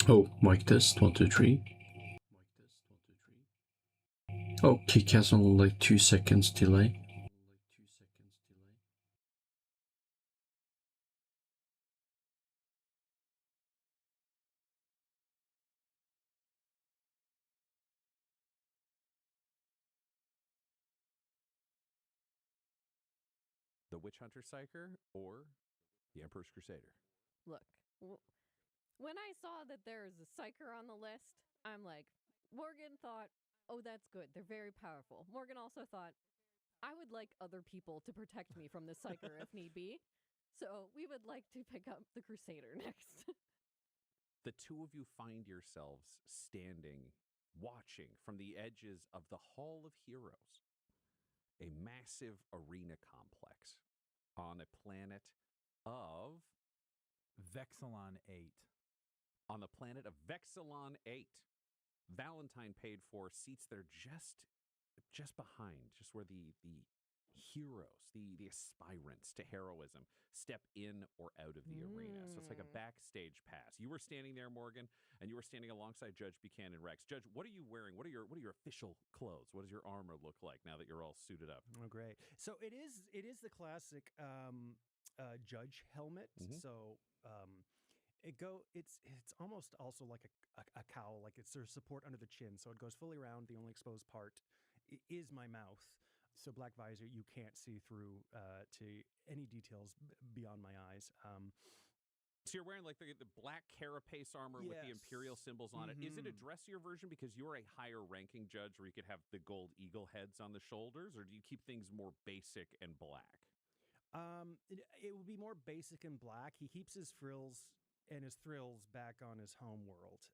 Oh, mic test, 1, 2, 3. Oh, kick has only like 2 seconds delay. The Witch Hunter Psyker or the Emperor's Crusader? Look, when I saw that there is a psyker on the list, I'm like, Morgan thought, oh, that's good. They're very powerful. Morgan also thought, I would like other people to protect me from the psyker if need be. So we would like to pick up the Crusader next. The two of you find yourselves standing, watching from the edges of the Hall of Heroes, a massive arena complex on a planet of Vexilon 8. on the planet of Vexilon 8. Valentine paid for seats that are just behind, just where the heroes, the aspirants to heroism step in or out of the arena. So it's like a backstage pass. You were standing there, Morgan, and you were standing alongside Judge Buchanan Rex. Judge, what are you wearing? What are your official clothes? What does your armor look like now that you're all suited up? Oh, great. So it is the classic judge helmet. Mhm. So it's almost also like a cowl, like it's there's support under the chin. So it goes fully around. The only exposed part is my mouth. So black visor, you can't see through to any details beyond my eyes. So you're wearing like the black carapace armor with the Imperial Yes. symbols on it. Is it a Mhm. dressier version because you're a higher ranking judge where you could have the gold eagle heads on the shoulders, or do you keep things more basic and black? It would be more basic and black. He keeps his frills and his thrills back on his home world.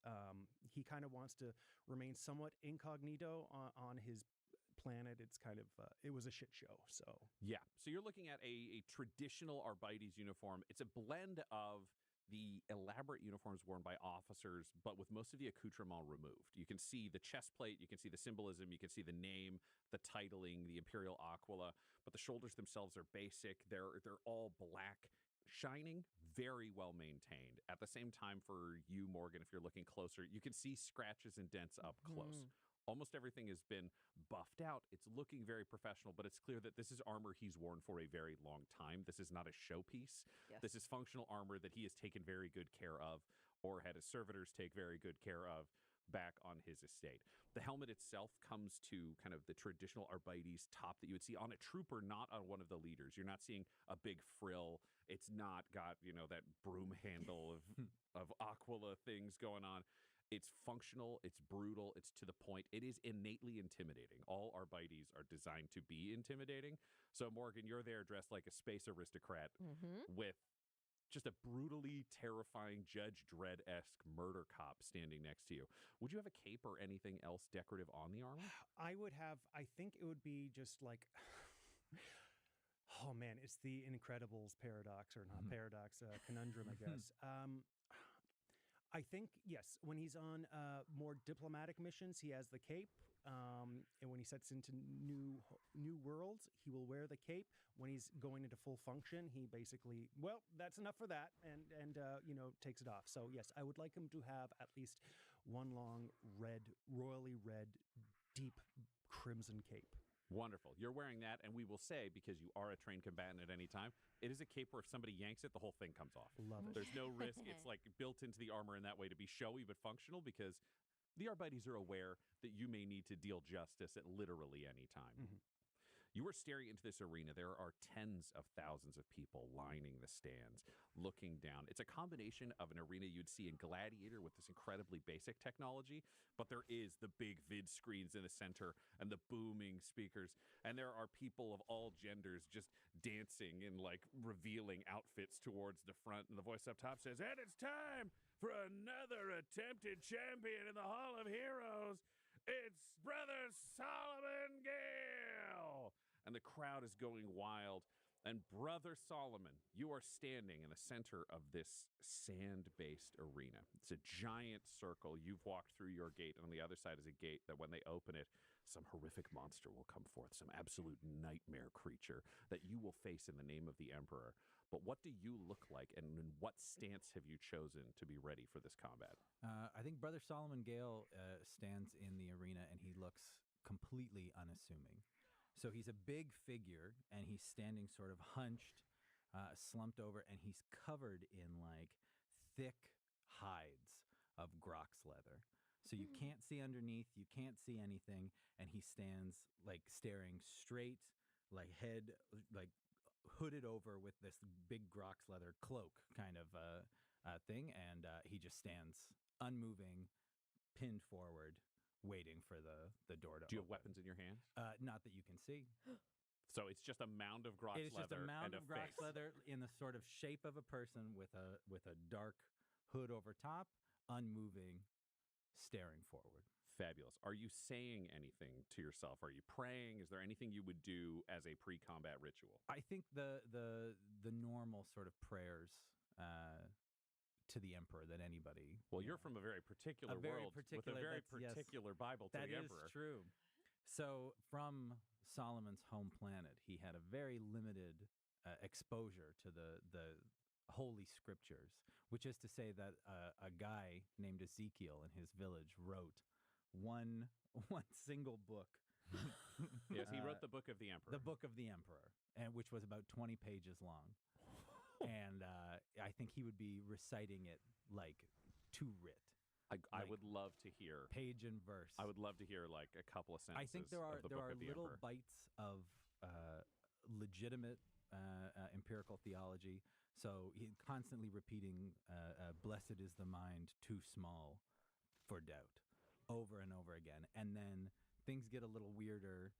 He kind of wants to remain somewhat incognito on his planet. It's kind of it was a shit show. So Yeah. So you're looking at a traditional Arbites uniform. It's a blend of the elaborate uniforms worn by officers, but with most of the accoutrement removed. You can see the chest plate, you can see the symbolism, you can see the name, the titling, the Imperial Aquila, but the shoulders themselves are basic. They're all black, shining, very well maintained. At the same time, for you, Morgan, if you're looking closer, you can see scratches and dents up close. Almost everything has been buffed out. It's looking very professional, but it's clear that this is armor he's worn for a very long time. This is not a showpiece. Yes. This is functional armor that he has taken very good care of, or had his servitors take very good care of back on his estate. The helmet itself comes to kind of the traditional Arbites top that you would see on a trooper, not on one of the leaders. You're not seeing a big frill. It's not got, that broom handle of Aquila things going on. It's functional, it's brutal, it's to the point. It is innately intimidating. All Arbites are designed to be intimidating. So, Morgan, you're there dressed like a space aristocrat with just a brutally terrifying Judge Dredd-esque murder cop standing next to you. Would you have a cape or anything else decorative on the armor? I would have. I think it would be just like. Oh man, it's the Incredibles paradox, or not paradox, conundrum, I guess. I think yes. When he's on more diplomatic missions, he has the cape, and when he sets into new worlds, he will wear the cape. When he's going into full function, he basically that's enough for that, and takes it off. So yes, I would like him to have at least one long red, royally red, deep crimson cape. Wonderful. You're wearing that, and we will say, because you are a trained combatant at any time, it is a cape where if somebody yanks it, the whole thing comes off. Love it. There's no risk. It's like built into the armor in that way to be showy but functional, because the Arbites are aware that you may need to deal justice at literally any time. Mm-hmm. You are staring into this arena. There are tens of thousands of people lining the stands, looking down. It's a combination of an arena you'd see in Gladiator with this incredibly basic technology, but there is the big vid screens in the center and the booming speakers. And there are people of all genders just dancing in like revealing outfits towards the front. And the voice up top says, "And it's time for another attempted champion in the Hall of Heroes. It's Brother Solomon Gale." And the crowd is going wild. And Brother Solomon, you are standing in the center of this sand-based arena. It's a giant circle. You've walked through your gate, and on the other side is a gate that when they open it, some horrific monster will come forth, some absolute nightmare creature that you will face in the name of the Emperor. But what do you look like, and in what stance have you chosen to be ready for this combat? I think Brother Solomon Gale stands in the arena and he looks completely unassuming. So he's a big figure and he's standing sort of hunched, slumped over, and he's covered in like thick hides of grox leather. So you can't see underneath, you can't see anything, and he stands like staring straight, like head, like hooded over with this big grox leather cloak kind of thing, and he just stands unmoving, pinned forward, waiting for the door to open. Do you have weapons in your hands? Not that you can see. So it's just a mound of grox It is leather just a mound and of grox face. leather in the sort of shape of a person with a dark hood over top, unmoving, staring forward. Fabulous. Are you saying anything to yourself? Are you praying? Is there anything you would do as a pre-combat ritual? I think the normal sort of prayers to the emperor that anybody. Well, you're from a very particular world with a very particular Bible to the emperor. That is true. So from Solomon's home planet, he had a very limited exposure to the holy scriptures, which is to say that a guy named Ezekiel in his village wrote one single book. Yes, he wrote the Book of the Emperor. The Book of the Emperor, and which was about 20 pages long. And I think he would be reciting it like to writ. I would love to hear page and verse. I would love to hear like a couple of sentences. I think there are of the Book of the little Emperor. bites of legitimate empirical theology. So he's constantly repeating, "Blessed is the mind too small for doubt," over and over again. And then things get a little weirder.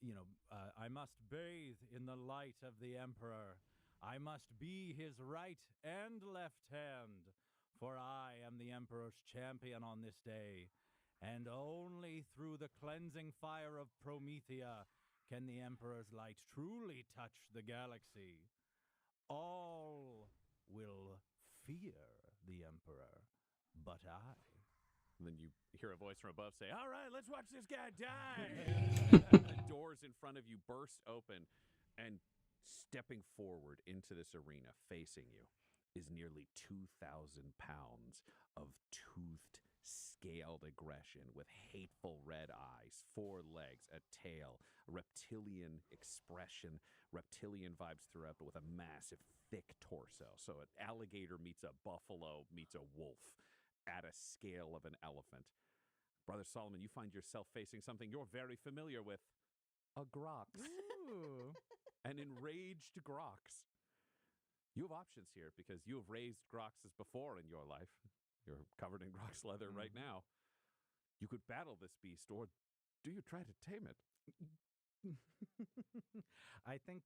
You know, I must bathe in the light of the emperor. I must be his right and left hand, for I am the emperor's champion on this day. And only through the cleansing fire of Promethea can the emperor's light truly touch the galaxy. All will fear the emperor, but I. And then you hear a voice from above say, "All right, let's watch this guy die." The doors in front of you burst open, and stepping forward into this arena facing you is nearly 2,000 pounds of toothed, scaled aggression with hateful red eyes, 4 legs, a tail, a reptilian expression, reptilian vibes throughout, but with a massive, thick torso. So an alligator meets a buffalo meets a wolf at a scale of an elephant. Brother Solomon, you find yourself facing something you're very familiar with, a grox. Ooh. An enraged grox. You have options here because you have raised groxes before in your life. You're covered in grox leather right now. You could battle this beast, or do you try to tame it? I think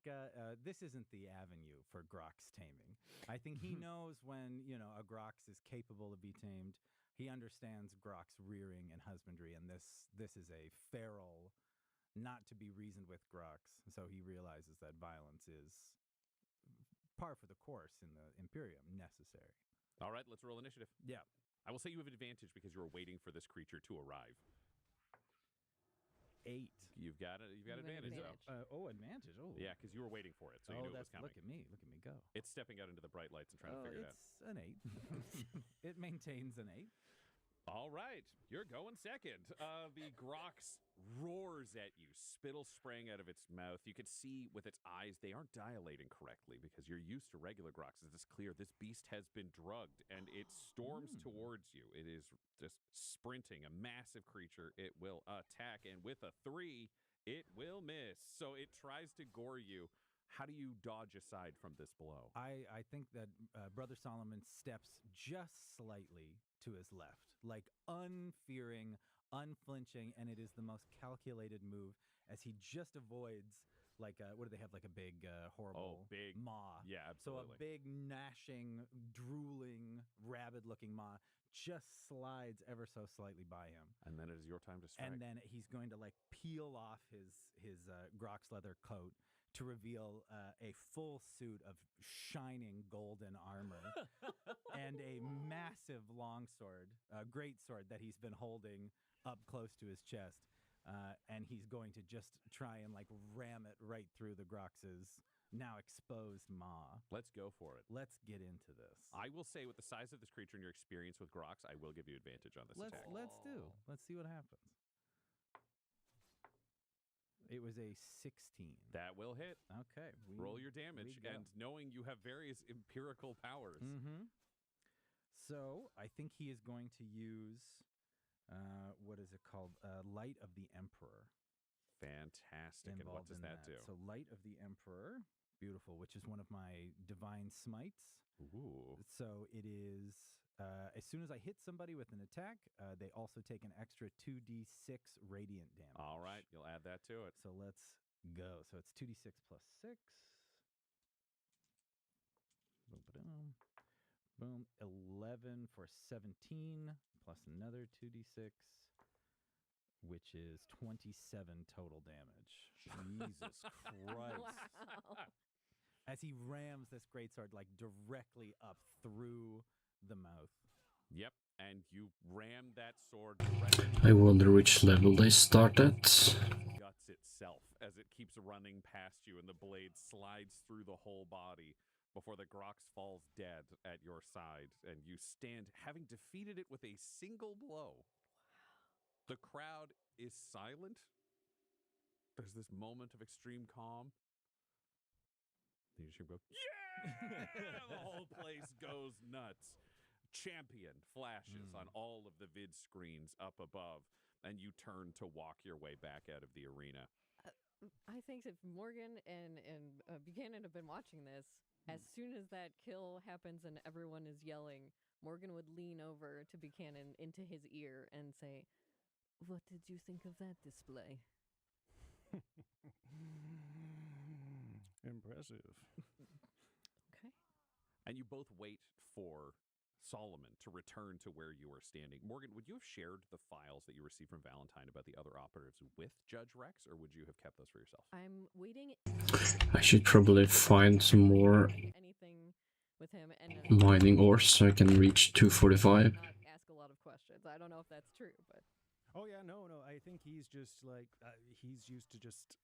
this isn't the avenue for grox taming. I think he knows when, a grox is capable of being tamed. He understands grox rearing and husbandry, and this is a feral, not to be reasoned with grox. So he realizes that violence is par for the course in the Imperium, necessary. All right, let's roll initiative. Yeah. I will say you have advantage because you are waiting for this creature to arrive. 8. You've got You have advantage, advantage. though. Advantage. Oh. Yeah, because you were waiting for it, so you knew it was coming. Look at me go. It's stepping out into the bright lights and trying to figure it out. It's an 8. It maintains an 8. All right, you're going second. The grox roars at you, spittle spraying out of its mouth. You can see with its eyes, they aren't dilating correctly because you're used to regular groxes. It's clear this beast has been drugged, and it storms towards you. It is just sprinting, a massive creature. It will attack, and with a 3, it will miss. So it tries to gore you. How do you dodge aside from this blow? I think that Brother Solomon steps just slightly to his left, like unfearing, unflinching, and it is the most calculated move as he just avoids, like, what do they have, like a big, horrible big maw. Yeah, So absolutely. a big, gnashing, drooling, rabid-looking maw just slides ever so slightly by him. And then it is your time to strike. And then he's going to, like, peel off his grox leather coat to reveal a full suit of shining golden armor and a massive longsword, a great sword that he's been holding up close to his chest. And he's going to just try and like ram it right through the grox's now exposed maw. Let's go for it. Let's get into this. I will say, with the size of this creature and your experience with Grox, I will give you advantage on this attack. Let's do. Let's see what happens. It was a 16. That will hit. Okay. Roll your damage, go. and knowing you have various empirical powers. Mm-hmm. So I think he is going to use, what is it called? Light of the Emperor. Fantastic. And what Involved does in that do? So Light of the Emperor, beautiful, which is one of my divine smites. Ooh. So it is, as soon as I hit somebody with an attack, they also take an extra 2d6 radiant damage. All right, you'll add that to it. So let's go. So it's 2d6 plus 6. Boom, ba-dum. Boom. 11 for 17 plus another 2d6, which is 27 total damage. Jesus Christ. Wow. As he rams this greatsword like directly up through the mouth. Yep, and you ram that sword directly I wonder which level they start at. guts itself as it keeps running past you, and the blade slides through the whole body before the Grox falls dead at your side, and you stand, having defeated it with a single blow. The crowd is silent. There's this moment of extreme calm. The leadership goes, yeah! The whole place goes nuts. Champion flashes on all of the vid screens up above, and you turn to walk your way back out of the arena. I think if Morgan and Buchanan have been watching this, as soon as that kill happens and everyone is yelling, Morgan would lean over to Buchanan into his ear and say, "What did you think of that display?" Impressive. Okay. And you both wait for Solomon to return to where you are standing. Morgan, would you have shared the files that you received from Valentine about the other operatives with Judge Rex, or would you have kept those for yourself? I'm waiting. I should probably find some more anything with him and mining ores so I can reach 245. not ask a lot of questions. I don't know if that's true, but Oh yeah, no. I think he's just like he's used to just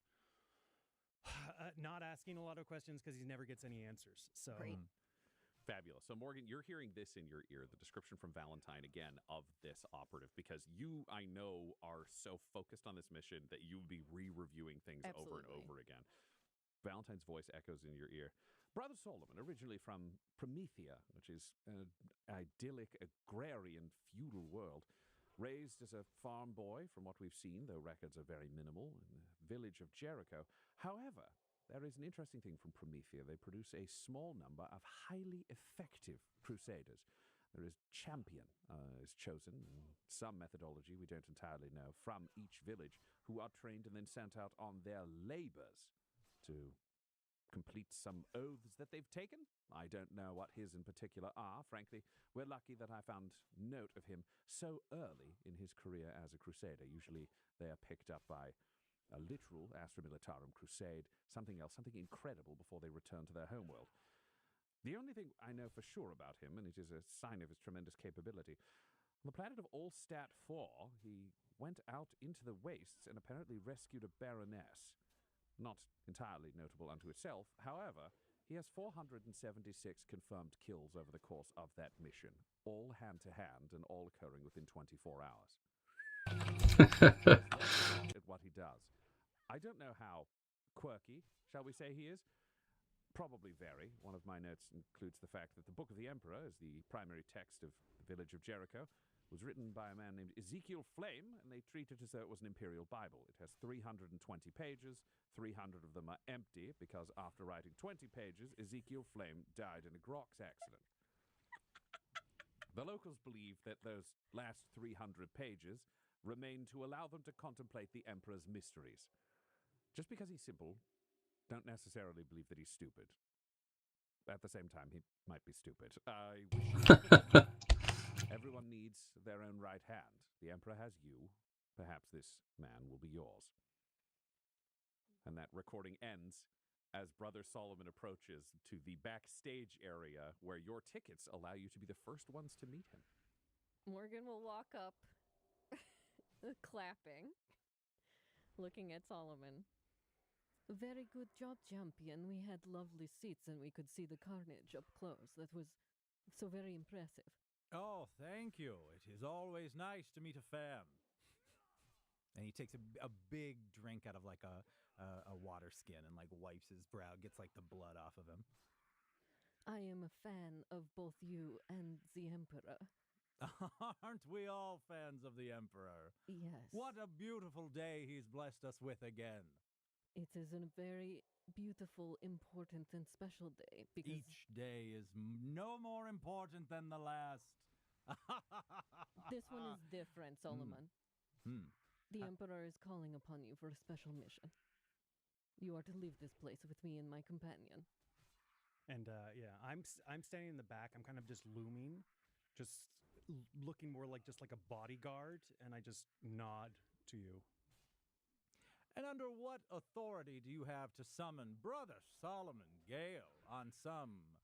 not asking a lot of questions because he never gets any answers. So Great. Fabulous. So, Morgan, you're hearing this in your ear, the description from Valentine again of this operative, because you, I know, are so focused on this mission that you'll be re-reviewing things over and Absolutely. over again. Valentine's voice echoes in your ear. Brother Solomon, originally from Promethea, which is an idyllic, agrarian, feudal world, raised as a farm boy, from what we've seen, though records are very minimal, in the village of Jericho. However, there is an interesting thing from Promethea. They produce a small number of highly effective crusaders. There is champion is chosen, in some methodology we don't entirely know, from each village, who are trained and then sent out on their labors to complete some oaths that they've taken. I don't know what his in particular are. Frankly, we're lucky that I found note of him so early in his career as a crusader. Usually they are picked up by a literal Astra Militarum crusade, something else, something incredible before they return to their homeworld. The only thing I know for sure about him, and it is a sign of his tremendous capability, on the planet of Allstat 4, he went out into the wastes and apparently rescued a baroness. Not entirely notable unto itself, however, he has 476 confirmed kills over the course of that mission, all hand-to-hand and all occurring within 24 hours. At what he does. I don't know how quirky, shall we say, he is. Probably very. One of my notes includes the fact that the Book of the Emperor is the primary text of the village of Jericho. It was written by a man named Ezekiel Flame, and they treat it as though it was an imperial Bible. It has 320 pages. 300 of them are empty because after writing 20 pages, Ezekiel Flame died in a Grox accident. The locals believe that those last 300 pages remain to allow them to contemplate the Emperor's mysteries. Just because he's simple, don't necessarily believe that he's stupid. At the same time, he might be stupid. I wish you luck. Everyone needs their own right hand. The Emperor has you. Perhaps this man will be yours. And that recording ends as Brother Solomon approaches to the backstage area where your tickets allow you to be the first ones to meet him. Morgan will walk up, clapping, looking at Solomon. Very good job, champion. We had lovely seats and we could see the carnage up close. That was so very impressive. Oh, thank you. It is always nice to meet a fan. And he takes a big drink out of like a water skin and like wipes his brow, gets like the blood off of him. I am a fan of both you and the Emperor. Aren't we all fans of the Emperor? Yes. What a beautiful day he's blessed us with again. It is a very beautiful, important, and special day because Each day is no more important than the last. this one is different, Solomon. Hmm. The Emperor is calling upon you for a special mission. You are to leave this place with me and my companion. And yeah, I'm standing in the back. I'm kind of just looming, just looking more like just like a bodyguard, and I just nod to you. And under what authority do you have to summon Brother Solomon Gale on some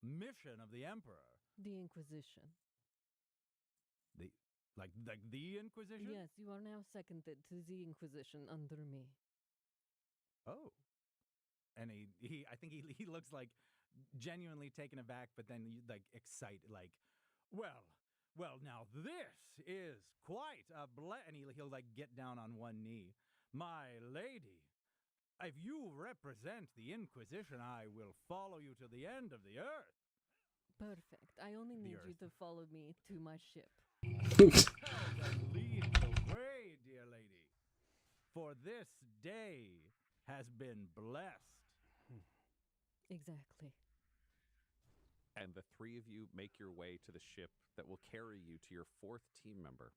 mission of the Emperor? The Inquisition. Like the Inquisition? Yes, you are now seconded to the Inquisition under me. Oh. And he I think he looks like genuinely taken aback, but then like excited, like, well, now this is quite a and he'll like get down on one knee. My lady, if you represent the Inquisition, I will follow you to the end of the earth. Perfect. I only need you Earth. to follow me to my ship. Then lead the way, dear lady, for this day has been blessed. Exactly. And the three of you make your way to the ship that will carry you to your fourth team member.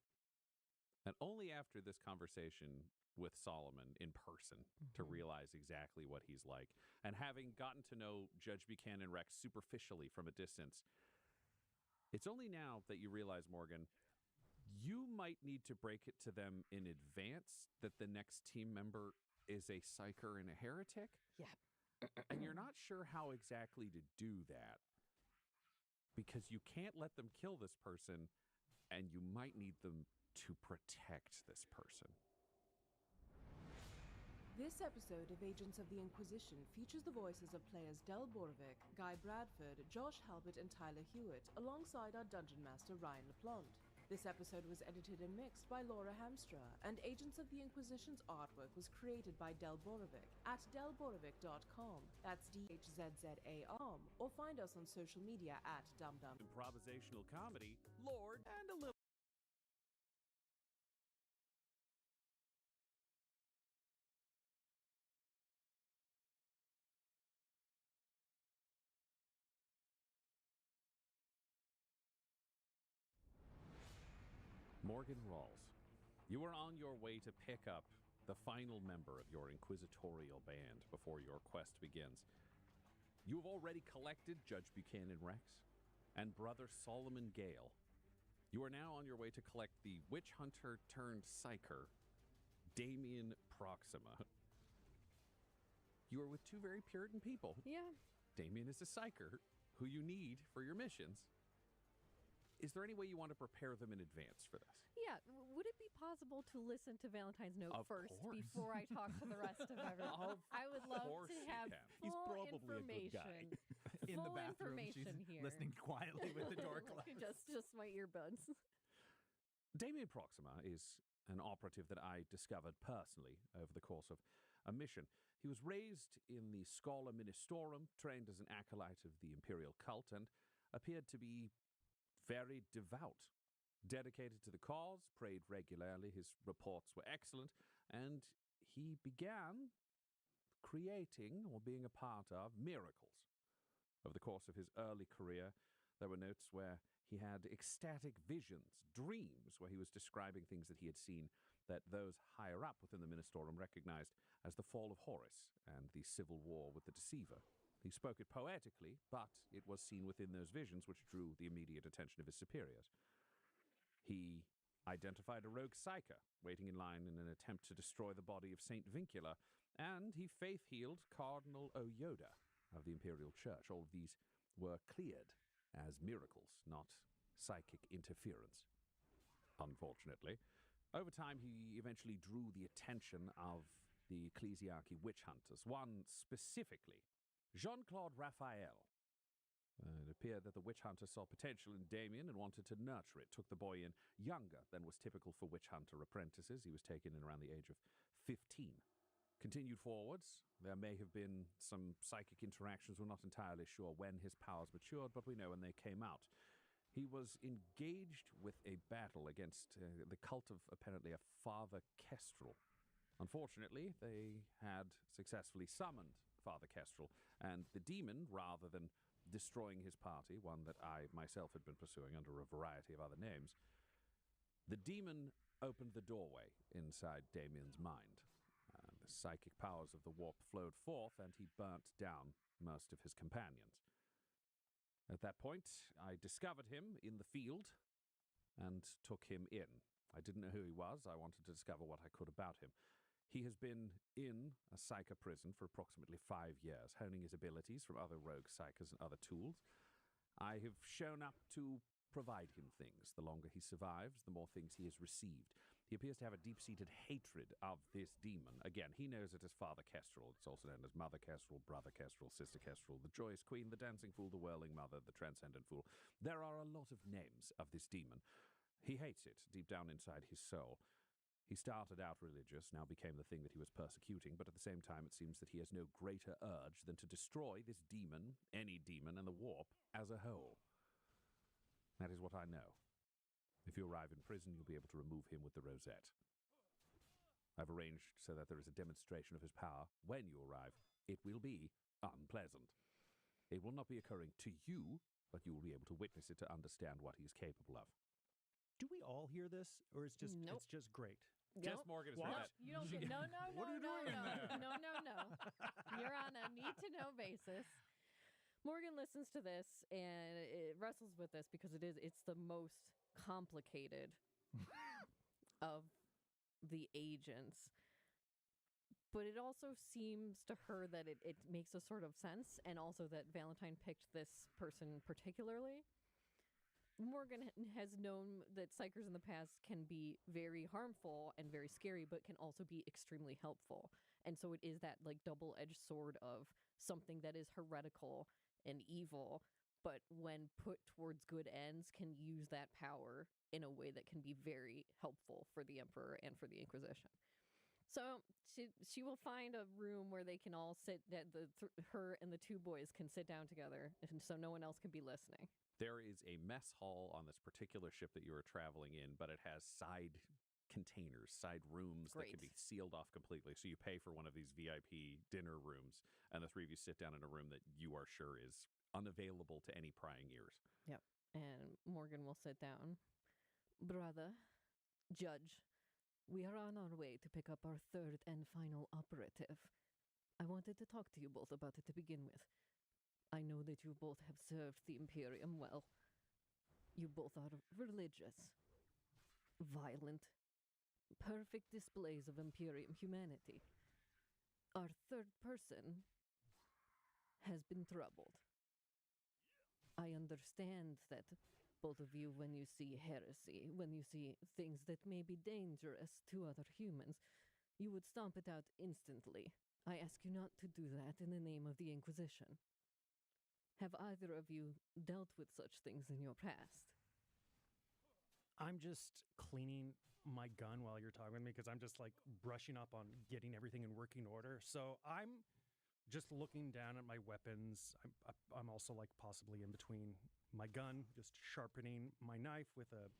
And only after this conversation with Solomon in person to realize exactly what he's like. And having gotten to know Judge Buchanan Rex superficially from a distance, it's only now that you realize, Morgan, you might need to break it to them in advance that the next team member is a psyker and a heretic. Yeah. And you're not sure how exactly to do that because you can't let them kill this person and you might need them to protect this person. This episode of Agents of the Inquisition features the voices of players Del Borovic, Guy Bradford, Josh Halbert, and Tyler Hewitt, alongside our Dungeon Master Ryan LaPlante. This episode was edited and mixed by Laura Hamstra, and Agents of the Inquisition's artwork was created by Del Borovic at delborovic.com. That's DHZZA.com, or find us on social media at DumDum. Improvisational comedy, Lord, and a little. Morgan Rawls, you are on your way to pick up the final member of your inquisitorial band before your quest begins. You have already collected Judge Buchanan Rex and Brother Solomon Gale. You are now on your way to collect the witch hunter turned psyker, Damien Proxima. You are with two very Puritan people. Yeah. Damien is a psyker who you need for your missions. Is there any way you want to prepare them in advance for this? Yeah. Would it be possible to listen to Valentine's Note Of first course. before I talk to the rest of everyone? Of I would love course to you have can. He's full probably a good guy. information. In the Full bathroom, she's information here. listening quietly with the door closed. just my earbuds. Damien Proxima is an operative that I discovered personally over the course of a mission. He was raised in the Schola Ministorum, trained as an acolyte of the imperial cult, and appeared to be very devout, dedicated to the cause, prayed regularly, his reports were excellent, and he began creating or being a part of miracles. Over the course of his early career, there were notes where he had ecstatic visions, dreams, where he was describing things that he had seen that those higher up within the Ministorum recognized as the fall of Horus and the civil war with the Deceiver. He spoke it poetically, but it was seen within those visions which drew the immediate attention of his superiors. He identified a rogue psyker waiting in line in an attempt to destroy the body of Saint Vincula, and he faith-healed Cardinal Oyoda of the Imperial Church. All of these were cleared as miracles, not psychic interference. Unfortunately, over time he eventually drew the attention of the ecclesiarchy witch hunters, one specifically, Jean-Claude Raphael. It appeared that the witch hunter saw potential in Damien and wanted to nurture it, took the boy in younger than was typical for witch hunter apprentices. He was taken in around the age of 15. Continued forwards, there may have been some psychic interactions. We're not entirely sure when his powers matured, but we know when they came out. He was engaged with a battle against the cult of apparently a Father Kestrel. Unfortunately, they had successfully summoned Father Kestrel, and the demon, rather than destroying his party, one that I myself had been pursuing under a variety of other names, the demon opened the doorway inside Damien's mind. The psychic powers of the warp flowed forth, and he burnt down most of his companions. At that point, I discovered him in the field and took him in. I didn't know who he was. I wanted to discover what I could about him. He has been in a psyker prison for approximately 5 years, honing his abilities from other rogue psykers and other tools. I have shown up to provide him things. The longer he survives, the more things he has received. He appears to have a deep-seated hatred of this demon. Again, he knows it as Father Kestrel. It's also known as Mother Kestrel, Brother Kestrel, Sister Kestrel, the Joyous Queen, the Dancing Fool, the Whirling Mother, the Transcendent Fool. There are a lot of names of this demon. He hates it deep down inside his soul. He started out religious, now became the thing that he was persecuting, but at the same time it seems that he has no greater urge than to destroy this demon, any demon, and the warp as a whole. That is what I know. If you arrive in prison, you'll be able to remove him with the rosette. I've arranged so that there is a demonstration of his power when you arrive. It will be unpleasant. It will not be occurring to you, but you will be able to witness it to understand what he is capable of. Do we all hear this, or it's just Nope. it's just great? Jess Morgan is No, right. you don't get, no. What are you doing in there? No. You're on a need-to-know basis. Morgan listens to this and it wrestles with this because it's the most complicated of the agents. But it also seems to her that it makes a sort of sense, and also that Valentine picked this person particularly. Morgan has known that psychers in the past can be very harmful and very scary, but can also be extremely helpful. And so it is that like double-edged sword of something that is heretical and evil, but when put towards good ends, can use that power in a way that can be very helpful for the Emperor and for the Inquisition. So she will find a room where they can all sit, that her and the two boys can sit down together, and so no one else can be listening. There is a mess hall on this particular ship that you are traveling in, but it has side containers, side rooms that can be sealed off completely. So you pay for one of these VIP dinner rooms, and the three of you sit down in a room that you are sure is unavailable to any prying ears. Yep. And Morgan will sit down. Brother, Judge, we are on our way to pick up our third and final operative. I wanted to talk to you both about it to begin with. I know that you both have served the Imperium well. You both are religious, violent, perfect displays of Imperium humanity. Our third person has been troubled. I understand that both of you, when you see heresy, when you see things that may be dangerous to other humans, you would stomp it out instantly. I ask you not to do that in the name of the Inquisition. Have either of you dealt with such things in your past? I'm just cleaning my gun while you're talking with me because I'm just like brushing up on getting everything in working order. So I'm just looking down at my weapons. I'm also like possibly in between my gun, just sharpening my knife with a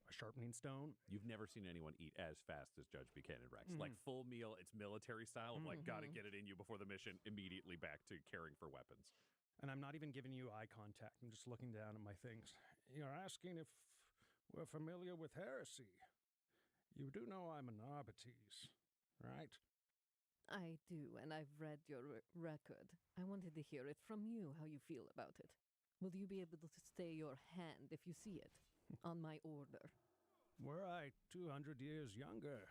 sharpening stone. You've never seen anyone eat as fast as Judge Buchanan Rex. Like full meal, it's military style of like, gotta get it in you before the mission, immediately back to caring for weapons. And I'm not even giving you eye contact. I'm just looking down at my things. You're asking if we're familiar with heresy. You do know I'm an Arbites, right? I do, and I've read your record. I wanted to hear it from you, how you feel about it. Will you be able to stay your hand if you see it on my order? Were I 200 years younger,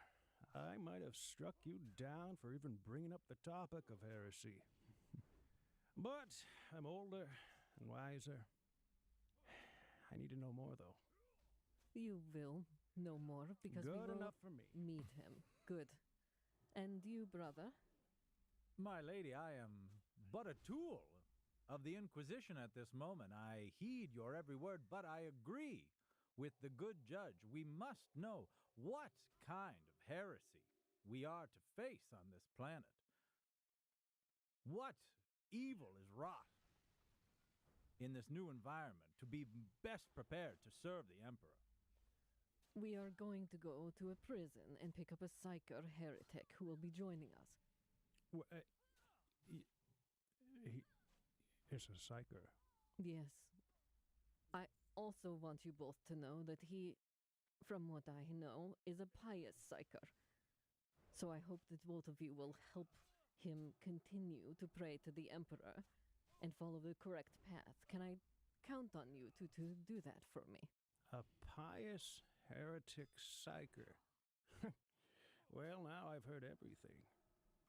I might have struck you down for even bringing up the topic of heresy. But I'm older and wiser. I need to know more, though. You will know more because we Good will enough for me. meet him. Good. And you, brother? My lady, I am but a tool of the Inquisition at this moment. I heed your every word, but I agree with the good judge. We must know what kind of heresy we are to face on this planet. What evil is wrought in this new environment to be best prepared to serve the Emperor. We are going to go to a prison and pick up a psyker heretic who will be joining us. It's a psyker. Yes. I also want you both to know that he, from what I know, is a pious psyker. So I hope that both of you will help him continue to pray to the Emperor and follow the correct path. Can I count on you to do that for me? A pious heretic psyker. Well, now I've heard everything.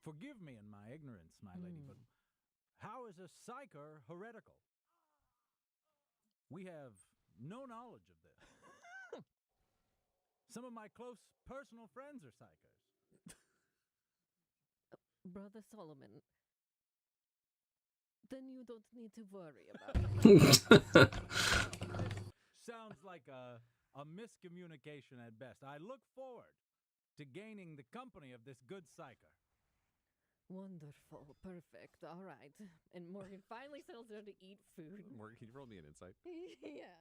Forgive me in my ignorance, my lady, but how is a psyker heretical? We have no knowledge of this. Some of my close personal friends are psychers. Brother Solomon, then you don't need to worry about it. Sounds like a miscommunication at best. I look forward to gaining the company of this good psyker. Wonderful. Perfect. All right. And Morgan finally settles down to eat food. Morgan, can you roll me an insight? Yeah.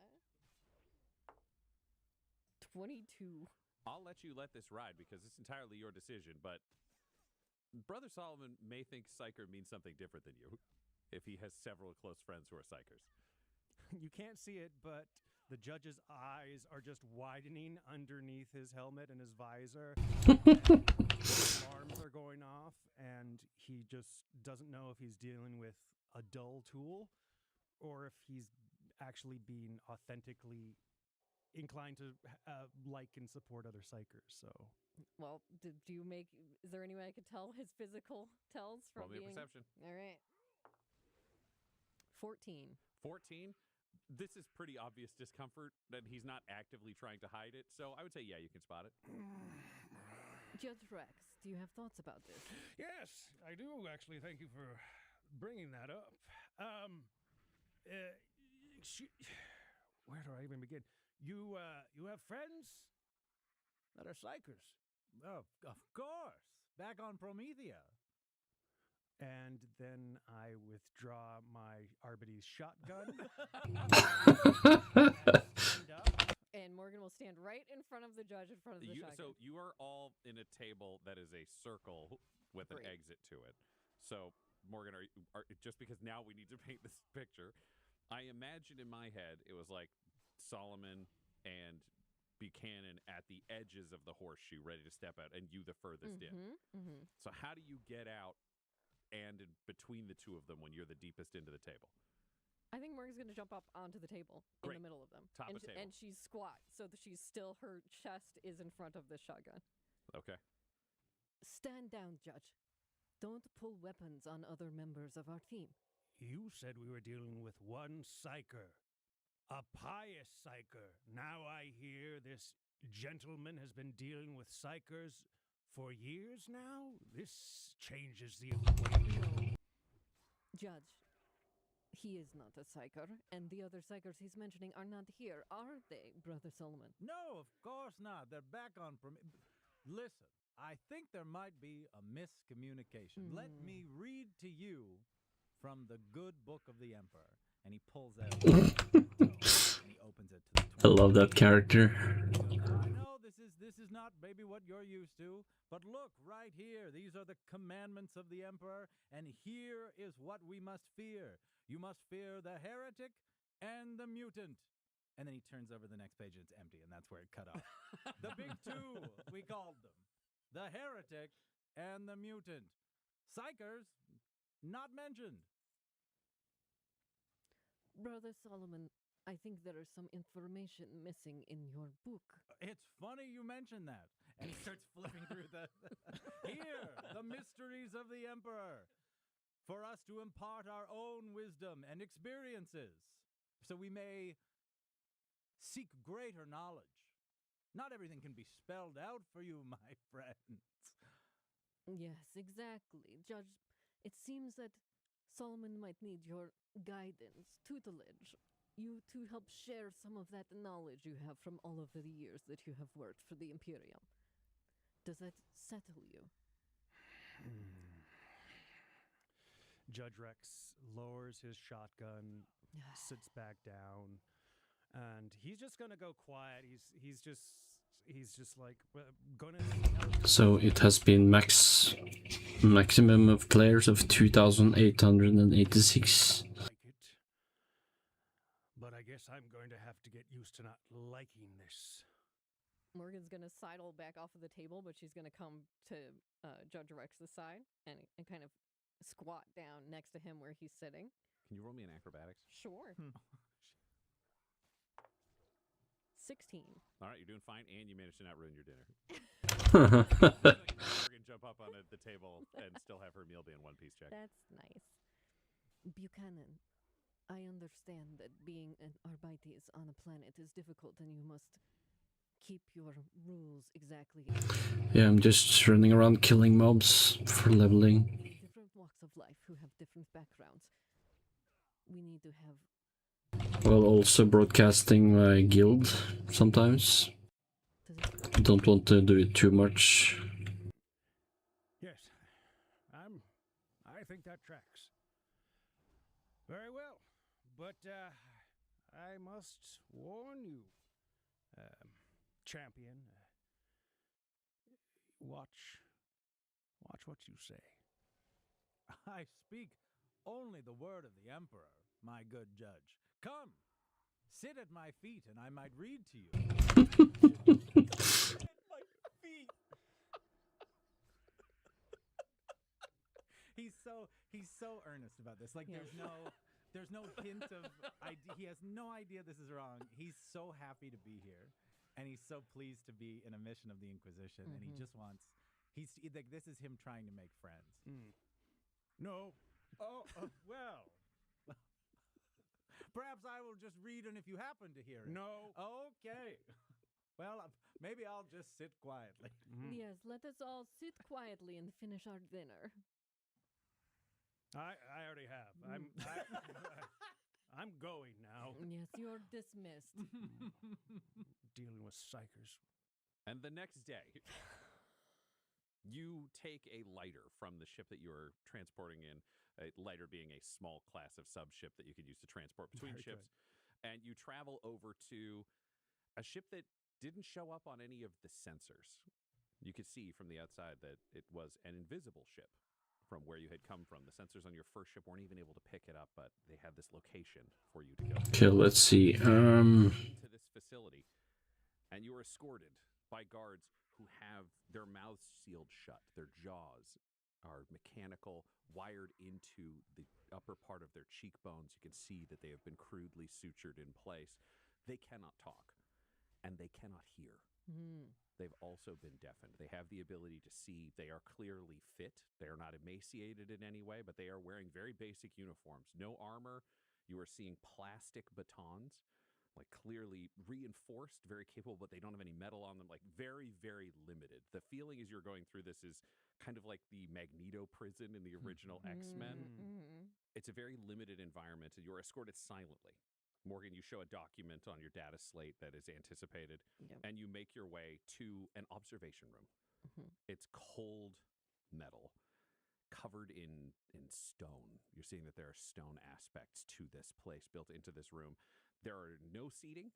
22. I'll let you let this ride because it's entirely your decision, but Brother Solomon may think psyker means something different than you if he has several close friends who are psychers. You can't see it, but the judge's eyes are just widening underneath his helmet and his visor. His alarms are going off, and he just doesn't know if he's dealing with a dull tool or if he's actually being authentically inclined to like and support other psychers. So, Well, is there any way I could tell his physical tells from Roll me a being... perception. All right. 14. 14. This is pretty obvious discomfort that he's not actively trying to hide it. So I would say, yeah, you can spot it. Judge Rex, do you have thoughts about this? yes, I do actually. Thank you for bringing that up. Where do I even begin? You have friends that are psychers. Oh, of course. Back on Promethea. And then I withdraw my Arbides shotgun. Stand up. And Morgan will stand right in front of the judge, in front of the shotgun. So you are all in a table that is a circle with an Great. exit to it. So Morgan, just because now we need to paint this picture, I imagined in my head it was like Solomon and Buchanan at the edges of the horseshoe, ready to step out, and you the furthest in. Mm-hmm. So how do you get out and in between the two of them when you're the deepest into the table? I think Morgan's going to jump up onto the table Great. in the middle of them. Top and, of table. And she's squat, so that her chest is in front of the shotgun. Okay. Stand down, Judge. Don't pull weapons on other members of our team. You said we were dealing with one psyker. A pious psyker. Now I hear this gentleman has been dealing with psychers for years now? This changes the equation. Judge, he is not a psyker, and the other psychers he's mentioning are not here, are they, Brother Solomon? No, of course not. They're back on Listen, I think there might be a miscommunication. Let me read to you from the good book of the Emperor. And he pulls out and he opens it to the I love that character. I know this is not maybe what you're used to, but look right here. These are the commandments of the Emperor, and here is what we must fear. You must fear the heretic and the mutant. And then he turns over the next page and it's empty, and that's where it cut off. The big two, we called them. The heretic and the mutant. Psychers, not mentioned. Brother Solomon, I think there is some information missing in your book. It's funny you mention that. And he starts flipping through Here, the mysteries of the Emperor. For us to impart our own wisdom and experiences, so we may seek greater knowledge. Not everything can be spelled out for you, my friends. Yes, exactly. Judge, it seems that Solomon might need your guidance, tutelage. You to help share some of that knowledge you have from all of the years that you have worked for the Imperium. Does that settle you? Judge Rex lowers his shotgun, sits back down, and he's just gonna go quiet. He's just like gonna see how it So it has been maximum of players of 2,886. like it. But I guess I'm going to have to get used to not liking this. Morgan's gonna sidle back off of the table, but she's gonna come to Judge Rex's side and kind of squat down next to him where he's sitting. Can you roll me an acrobatics? Sure. 16. All right, you're doing fine, and you managed to not ruin your dinner. Morgan jump up on the table and still have her meal be in one piece check. That's nice. Buchanan, I understand that being an Arbites on a planet is difficult and you must keep your rules exactly. Yeah, I'm just running around killing mobs for leveling. Different walks of life who have different backgrounds. We need to have. While also broadcasting my guild sometimes. Don't want to do it too much. Yes, I think that tracks. Very well, but I must warn you, champion. Watch what you say. I speak only the word of the Emperor, my good judge. Come, sit at my feet, and I might read to you. At my feet. He's so earnest about this. Like Yeah. there's no hint of idea. He has no idea this is wrong. He's so happy to be here, and he's so pleased to be in a mission of the Inquisition, and he just wants. He's like, this is him trying to make friends. No. Oh, well. Perhaps I will just read, and if you happen to hear it. No. Okay. Well, maybe I'll just sit quietly. Yes, let us all sit quietly and finish our dinner. I already have. I'm going now. Yes, you're dismissed. Dealing with psychers. And the next day, you take a lighter from the ship that you are transporting in, a lighter being a small class of subship that you could use to transport between Very ships, and you travel over to a ship that didn't show up on any of the sensors. You could see from the outside that it was an invisible ship from where you had come from. The sensors on your first ship weren't even able to pick it up, but they had this location for you to go to. Okay, let's see. Into this facility, and you are escorted by guards who have their mouths sealed shut. Their jaws are mechanical, wired into the upper part of their cheekbones. You can see that they have been crudely sutured in place. They cannot talk, and they cannot hear. They've also been deafened. They have the ability to see. They are clearly fit. They are not emaciated in any way, but they are wearing very basic uniforms. No armor. You are seeing plastic batons, like clearly reinforced, very capable, but they don't have any metal on them, like very, very limited. The feeling as you're going through this is kind of like the Magneto prison in the original X-Men. It's a very limited environment, and you're escorted silently. Morgan, you show a document on your data slate that is anticipated, and you make your way to an observation room. It's cold metal, covered in stone. You're seeing that there are stone aspects to this place built into this room. There are no seating.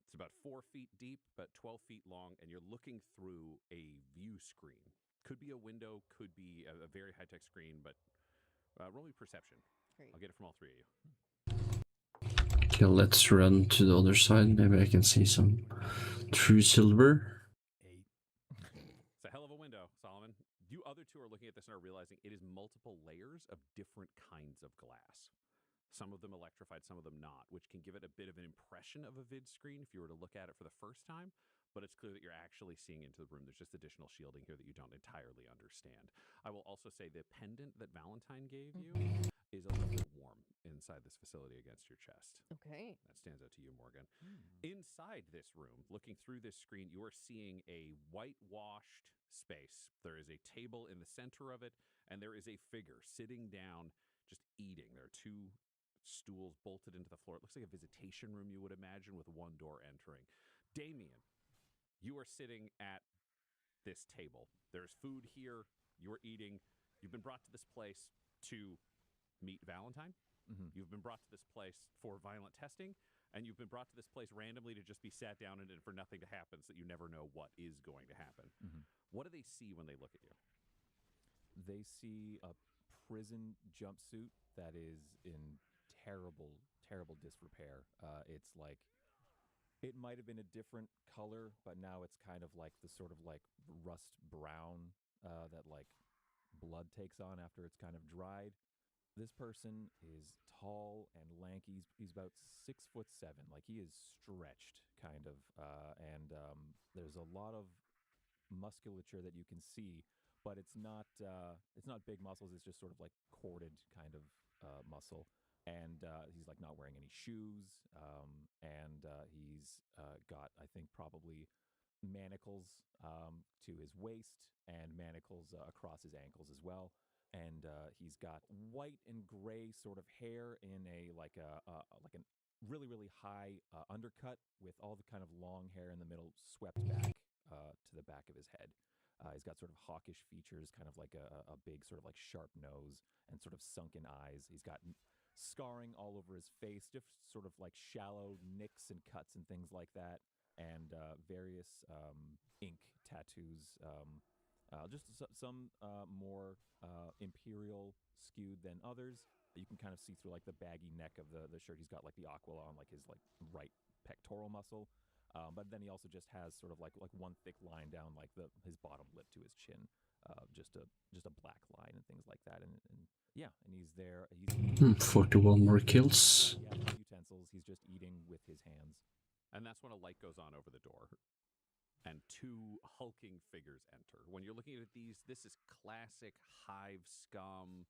It's about 4 feet deep, but 12 feet long, and you're looking through a view screen. Could be a window, could be a very high-tech screen, but roll me perception. Great. I'll get it from all three of you. Okay, let's run to the other side. Maybe I can see some true silver. 8. It's a hell of a window, Solomon. You other two are looking at this and are realizing it is multiple layers of different kinds of glass. Some of them electrified, some of them not, which can give it a bit of an impression of a vid screen if you were to look at it for the first time, but it's clear that you're actually seeing into the room. There's just additional shielding here that you don't entirely understand. I will also say the pendant that Valentine gave you is a little warm inside this facility against your chest. Okay. That stands out to you, Morgan. Inside this room, looking through this screen, you are seeing a whitewashed space. There is a table in the center of it, and there is a figure sitting down, just eating. There are two stools bolted into the floor. It looks like a visitation room, you would imagine, with one door entering. Damien, you are sitting at this table. There's food here. You're eating. You've been brought to this place to meet Valentine. You've been brought to this place for violent testing, and you've been brought to this place randomly to just be sat down and for nothing to happen, so that you never know what is going to happen. What do they see when they look at you? They see a prison jumpsuit that is in terrible, terrible disrepair. It's like, it might have been a different color, but now it's kind of like the sort of like rust brown that like blood takes on after it's kind of dried. This person is tall and lanky. He's about 6'7". Like, he is stretched, kind of, and there's a lot of musculature that you can see, but it's not big muscles. It's just sort of like corded kind of muscle, and he's like not wearing any shoes, and he's got, I think, probably manacles to his waist and manacles across his ankles as well. And he's got white and gray sort of hair in a like a really, really high undercut with all the kind of long hair in the middle swept back to the back of his head. He's got sort of hawkish features, kind of like a big sort of like sharp nose and sort of sunken eyes. He's got scarring all over his face, just sort of like shallow nicks and cuts and things like that, and various ink tattoos. Just some more imperial skewed than others. You can kind of see through like the baggy neck of the shirt. He's got like the aquila on like his like right pectoral muscle, but then he also just has sort of like one thick line down like his bottom lip to his chin, just a black line and things like that. And yeah, and he's there. He's 41 more kills. He has no utensils. He's just eating with his hands. And that's when a light goes on over the door, and two hulking figures enter. When you're looking at these, this is classic hive scum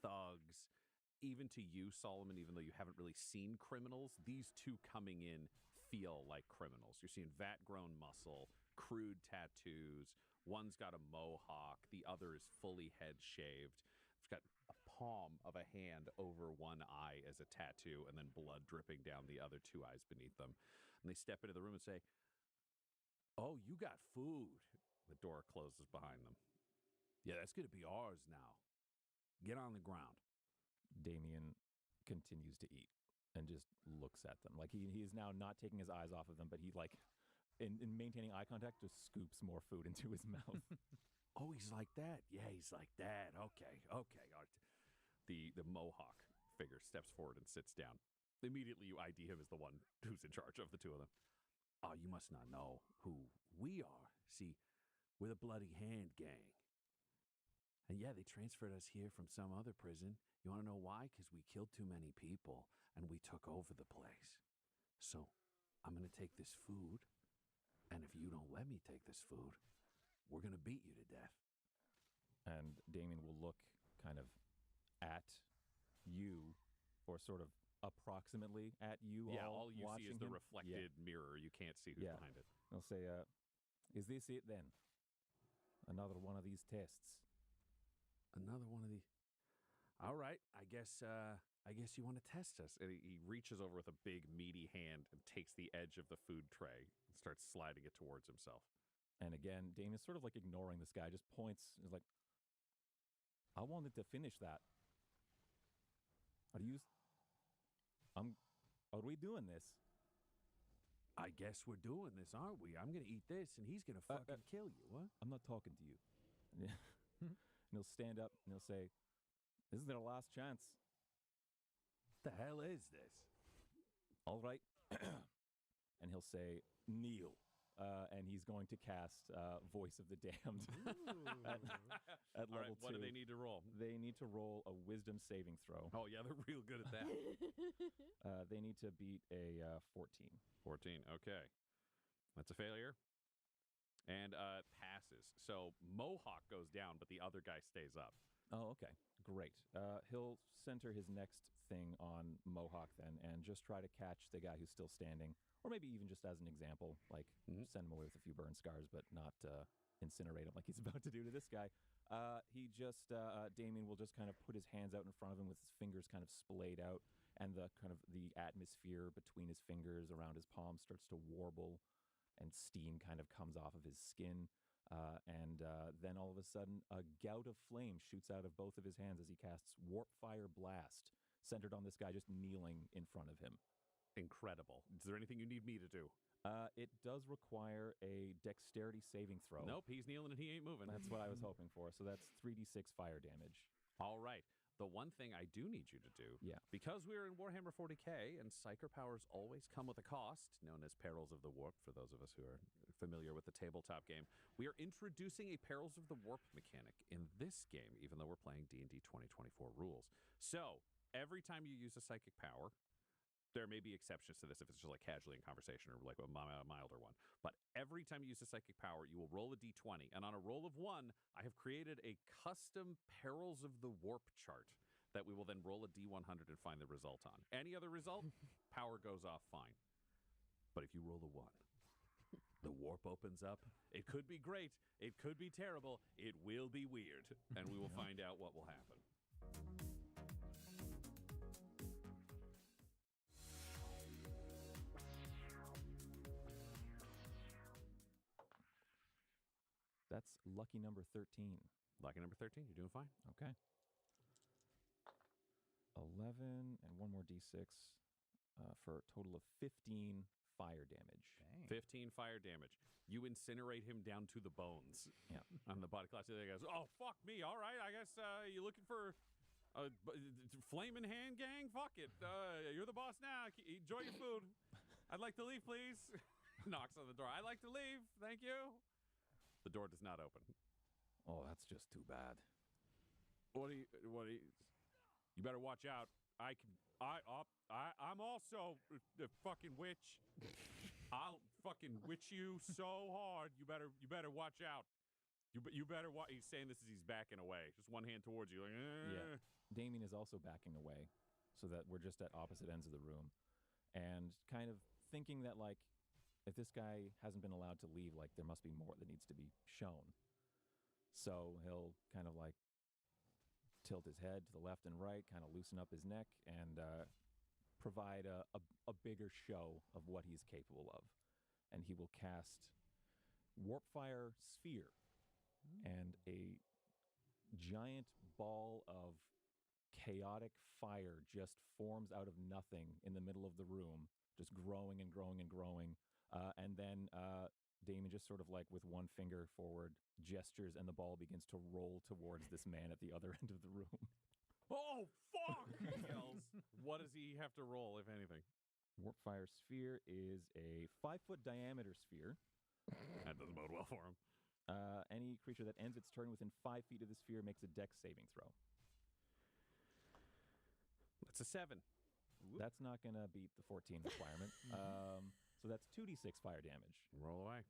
thugs. Even to you, Solomon, even though you haven't really seen criminals, these two coming in feel like criminals. You're seeing vat-grown muscle, crude tattoos. One's got a mohawk. The other is fully head-shaved. He's got a palm of a hand over one eye as a tattoo, and then blood dripping down the other two eyes beneath them. And they step into the room and say, "Oh, you got food." The door closes behind them. "Yeah, that's going to be ours now. Get on the ground." Damien continues to eat and just looks at them. Like, he is now not taking his eyes off of them, but he, like, in maintaining eye contact, just scoops more food into his mouth. "Oh, he's like that? Yeah, he's like that. Okay. The mohawk figure steps forward and sits down. Immediately, you ID him as the one who's in charge of the two of them. "Oh, you must not know who we are. See, we're the Bloody Hand Gang. And yeah, they transferred us here from some other prison. You want to know why? Because we killed too many people, and we took over the place. So, I'm going to take this food, and if you don't let me take this food, we're going to beat you to death." And Damien will look kind of at you, or sort of approximately at you. Yeah, all you see is the him. reflected mirror. You can't see who's behind it. They'll say, "Is this it then? Another one of these tests?" Another one of these. All right, I guess you want to test us. And he reaches over with a big meaty hand and takes the edge of the food tray and starts sliding it towards himself. And again, Damien's sort of like ignoring this guy, just points, is like, "I wanted to finish that. Are we doing this?" "I guess we're doing this, aren't we? I'm going to eat this, and he's going to fucking kill you, huh?" "I'm not talking to you." And he'll stand up and he'll say, "This is our last chance." "The hell is this?" "All right." And he'll say, "Kneel." And he's going to cast Voice of the Damned at All level right, what 2. do they need to roll? They need to roll a wisdom saving throw. Oh, yeah, they're real good at that. They need to beat a 14. 14, okay. That's a failure. And passes. So Mohawk goes down, but the other guy stays up. Oh, okay. Great. He'll center his next thing on Mohawk then and just try to catch the guy who's still standing. Or maybe even just as an example, like send him away with a few burn scars, but not incinerate him like he's about to do to this guy. Damien will just kind of put his hands out in front of him with his fingers kind of splayed out, and the atmosphere between his fingers around his palms starts to warble, and steam kind of comes off of his skin. Then all of a sudden, a gout of flame shoots out of both of his hands as he casts Warp Fire Blast, centered on this guy just kneeling in front of him. Incredible. Is there anything you need me to do? It does require a dexterity saving throw. Nope, he's kneeling and he ain't moving. That's what I was hoping for. So that's 3d6 fire damage. All right. The one thing I do need you to do, because we're in Warhammer 40k and Psyker powers always come with a cost, known as Perils of the Warp, for those of us who are familiar with the tabletop game, we are introducing a Perils of the Warp mechanic in this game, even though we're playing D&D 2024 rules. So, every time you use a psychic power, there may be exceptions to this if it's just like casually in conversation or like a milder one. But every time you use a psychic power, you will roll a d20. And on a roll of 1, I have created a custom Perils of the Warp chart that we will then roll a d100 and find the result on. Any other result, power goes off fine. But if you roll a 1, the warp opens up. It could be great. It could be terrible. It will be weird. And we will find out what will happen. That's lucky number 13. Lucky number 13, you're doing fine. Okay. 11 and one more d6 for a total of 15 fire damage. Dang. 15 fire damage. You incinerate him down to the bones. Yeah. On the body class. The other guy goes, oh, fuck me. All right, I guess you looking for a flaming hand gang? Fuck it. You're the boss now. Enjoy your food. I'd like to leave, please. Knocks on the door. I'd like to leave. Thank you. The door does not open. Oh, that's just too bad. You better watch out. I'm also the fucking witch. I'll fucking witch you so hard. You better watch out. You better watch. He's saying this as he's backing away. Just one hand towards you. Like, Yeah. Damien is also backing away so that we're just at opposite ends of the room. And kind of thinking that, like, if this guy hasn't been allowed to leave, like, there must be more that needs to be shown. So he'll kind of, like, tilt his head to the left and right, kind of loosen up his neck, and provide a bigger show of what he's capable of. And he will cast Warpfire Sphere, and a giant ball of chaotic fire just forms out of nothing in the middle of the room, just growing and growing and growing. And then Damien just sort of, like, with one finger forward, gestures, and the ball begins to roll towards this man at the other end of the room. oh, fuck! He yells. What does he have to roll, if anything? Warpfire Sphere is a 5-foot diameter sphere. That doesn't bode well for him. Any creature that ends its turn within 5 feet of the sphere makes a dex saving throw. That's a 7. That's not going to beat the 14 requirement. So that's 2d6 fire damage. Roll away.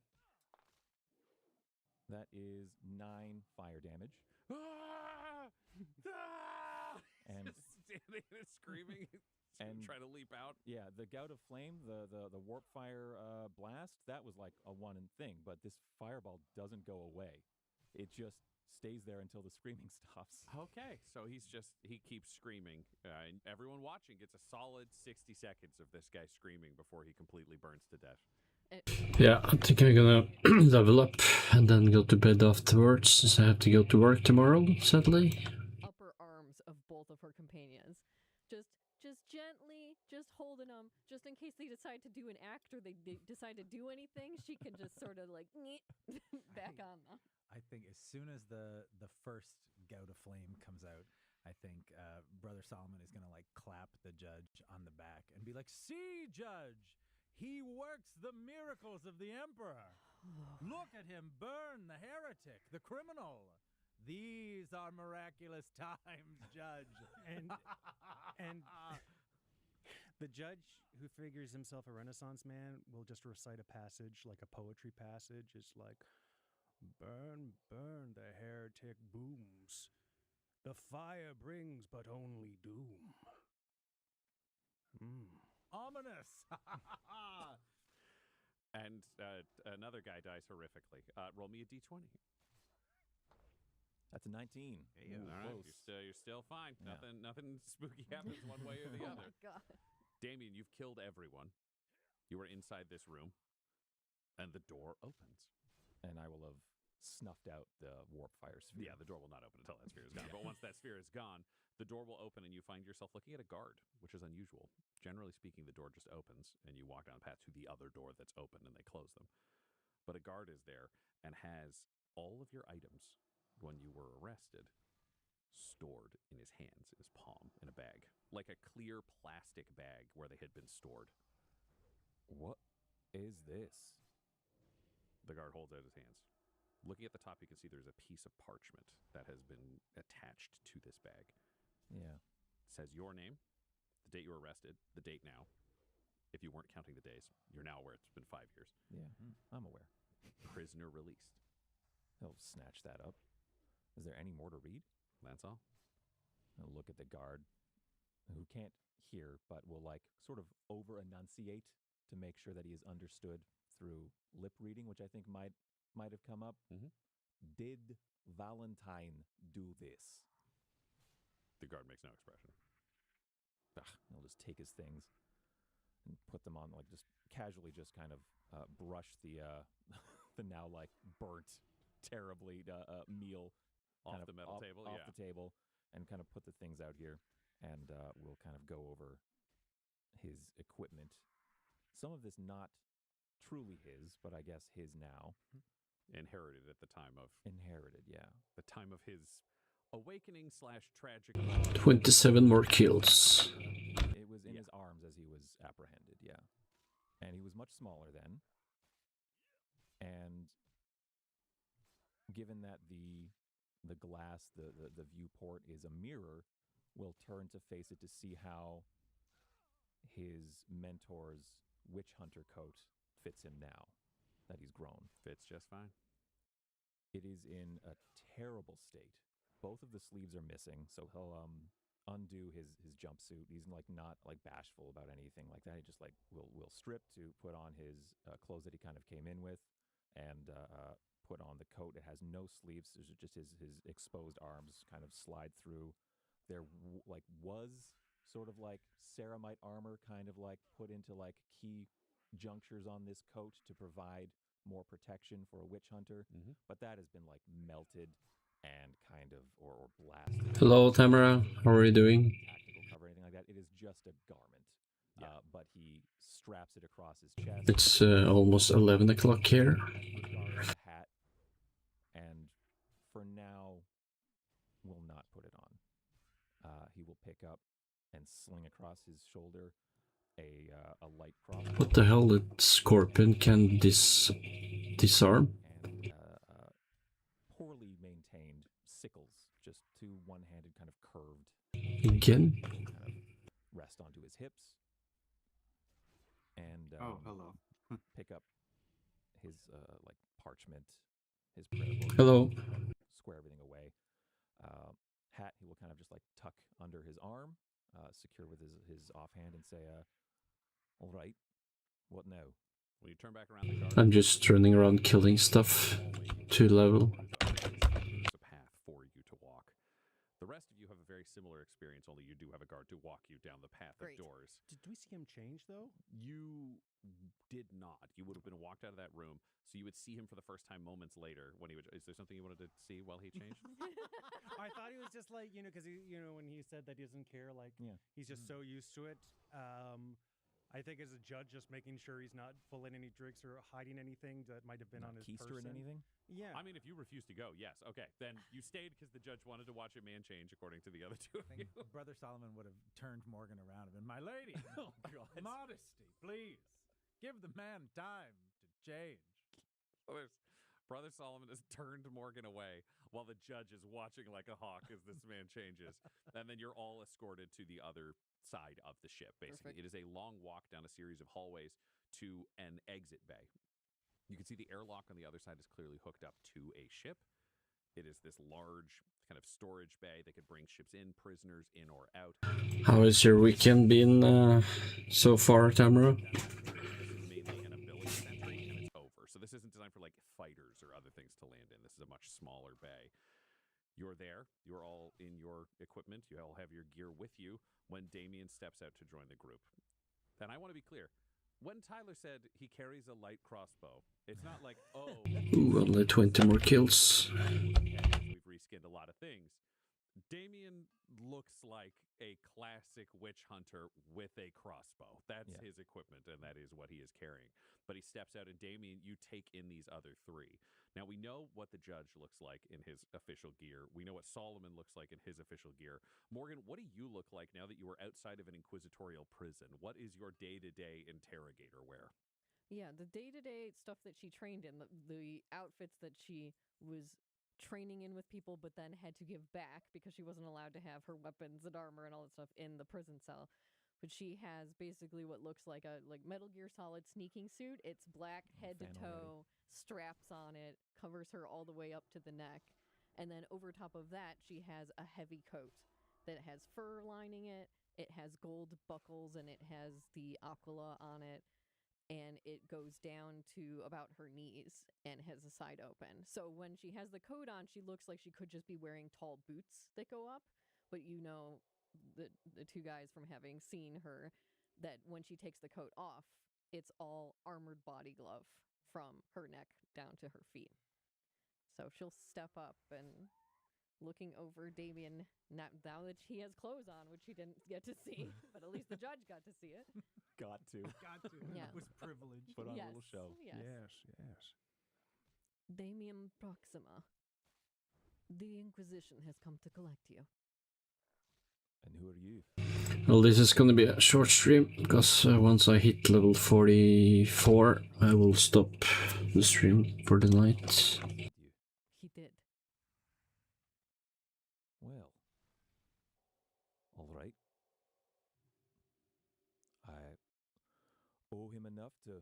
That is 9 fire damage. Ah! Ah! And Just standing and screaming and trying to leap out. Yeah, the gout of flame, the warp fire blast, that was like a one thing, but this fireball doesn't go away. It just stays there until the screaming stops. Okay, so he keeps screaming. And everyone watching gets a solid 60 seconds of this guy screaming before he completely burns to death. Yeah, I think I'm gonna level up and then go to bed afterwards, since I have to go to work tomorrow, sadly. Upper arms of both of her companions. Just gently, just holding them, just in case they decide to do an act or they decide to do anything, she can just sort of like back on them. I think as soon as the first gout of flame comes out, I think Brother Solomon is going to, like, clap the judge on the back and be like, "See, Judge, he works the miracles of the Emperor. Look at him burn the heretic, the criminal. These are miraculous times, Judge." And the judge, who figures himself a Renaissance man, will just recite a passage, like a poetry passage. It's like, "Burn, burn, the heretic booms. The fire brings but only doom. Ominous. And another guy dies horrifically. Roll me a d20. That's a 19. All right, you're still fine. Yeah. Nothing spooky happens one way or the Oh other. my god. Damien, you've killed everyone. You are inside this room, and the door opens. And I will have snuffed out the warp fire sphere. Yeah, the door will not open until that sphere is gone. But once that sphere is gone, the door will open, and you find yourself looking at a guard, which is unusual. Generally speaking, the door just opens, and you walk down the path to the other door that's open, and they close them. But a guard is there and has all of your items when you were arrested stored in his hands, in his palm, in a bag, like a clear plastic bag where they had been stored. What is this? The guard holds out his hands. Looking at the top, you can see there's a piece of parchment that has been attached to this bag. Yeah. It says your name, the date you were arrested, the date now. If you weren't counting the days, you're now aware it's been 5 years. Yeah, I'm aware. Prisoner released. He'll snatch that up. Is there any more to read? That's all. I'll look at the guard, who can't hear, but will like sort of over-enunciate to make sure that he is understood through lip reading, which I think might have come up. Mhm. Did Valentine do this? The guard makes no expression. He'll just take his things and put them on, like just casually, just kind of brush the the now like burnt terribly meal Off kind the of metal table, off yeah. the table, and kind of put the things out here, and we'll kind of go over his equipment. Some of this not truly his, but I guess his now. Inherited at the time of Inherited, yeah. his awakening / tragic. 27 more kills. It was in his arms as he was apprehended, yeah. And he was much smaller then. And given that the glass, the viewport is a mirror, we'll turn to face it to see how his mentor's witch hunter coat fits him now that he's grown. Fits just fine. It is in a terrible state. Both of the sleeves are missing, so he'll undo his jumpsuit. He's like not like bashful about anything like that. He just like will strip to put on his clothes that he kind of came in with, and put on the coat. It has no sleeves. There's just his exposed arms kind of slide through. There was sort of like ceramite armor kind of like put into like key junctures on this coat to provide more protection for a witch hunter, but that has been like melted and kind of or blasted. Hello, Tamara. How are you doing? Tactical cover, anything like that. It is just a garment. But he straps it across his chest. It's almost 11 o'clock here. Regards the hat, and for now, will not put it on. He will pick up and sling across his shoulder a light crossbow. What the hell? The scorpion can disarm? And poorly maintained sickles, just two one-handed, kind of curved. Again? Kind of rest onto his hips. And hello. pick up his like parchment, his prayer book. Hello. Square everything away. Hat he will kind of just like tuck under his arm, secure with his offhand, and say, "All right, what now?" When you turn back around the guard, I'm just running around killing stuff to level. there's a path for you to walk. The rest of you have a very similar experience, only you do have a guard to walk you down the path Great. of doors. Did we see him change though? You did not. You would have been walked out of that room, so you would see him for the first time moments later when he would. Is there something you wanted to see while he changed? I thought he was just like, because when he said that he doesn't care, like he's just so used to it. I think as a judge, just making sure he's not full in any drinks or hiding anything that might have been on his keister person. in anything? Yeah. I mean, if you refuse to go, yes. Okay, then you stayed because the judge wanted to watch a man change, according to the other two of I you. think Brother Solomon would have turned Morgan around and been, "My lady, Oh, God. modesty, please. Give the man time to change." Brother Solomon has turned Morgan away while the judge is watching like a hawk as this man changes. And then you're all escorted to the other side of the ship, basically. Perfect. It is a long walk down a series of hallways to an exit bay. You can see the airlock on the other side is clearly hooked up to a ship. It is this large kind of storage bay. They could bring ships in, prisoners in or out. How has your weekend been so far, Tamara? This is mainly an ability sentry, and it's over. So this isn't designed for like fighters or other things to land in. This is a much smaller bay. You're there. You're all in your equipment. You all have your gear with you when Damien steps out to join the group. And I want to be clear. When Tyler said he carries a light crossbow, it's not like, oh, Ooh, only 20 more kills. we've reskinned a lot of things. Damien looks like a classic witch hunter with a crossbow. That's his equipment, and that is what he is carrying. But he steps out, and Damien, you take in these other three. Now, we know what the judge looks like in his official gear. We know what Solomon looks like in his official gear. Morgan, what do you look like now that you are outside of an inquisitorial prison? What is your day-to-day interrogator wear? Yeah, the day-to-day stuff that she trained in, the outfits that she was training in with people, but then had to give back because she wasn't allowed to have her weapons and armor and all that stuff in the prison cell. But she has basically what looks like a Metal Gear Solid sneaking suit. It's black head to toe, straps on it, covers her all the way up to the neck. And then over top of that, she has a heavy coat that has fur lining it. It has gold buckles and it has the aquila on it. And it goes down to about her knees and has a side open. So when she has the coat on, she looks like she could just be wearing tall boots that go up. But you know, the two guys from having seen her, that when she takes the coat off, it's all armored body glove from her neck down to her feet. So she'll step up and looking over Damien now that he has clothes on, which he didn't get to see, but at least the judge got to see it. Got to. Got to. Yeah. It was privileged. Put on Yes, a little show. yes. Yes. Damien Proxima. The Inquisition has come to collect you. And who are you? Well, this is gonna be a short stream, because once I hit level 44, I will stop the stream for the night. You. He did. Well. All right. I owe him enough to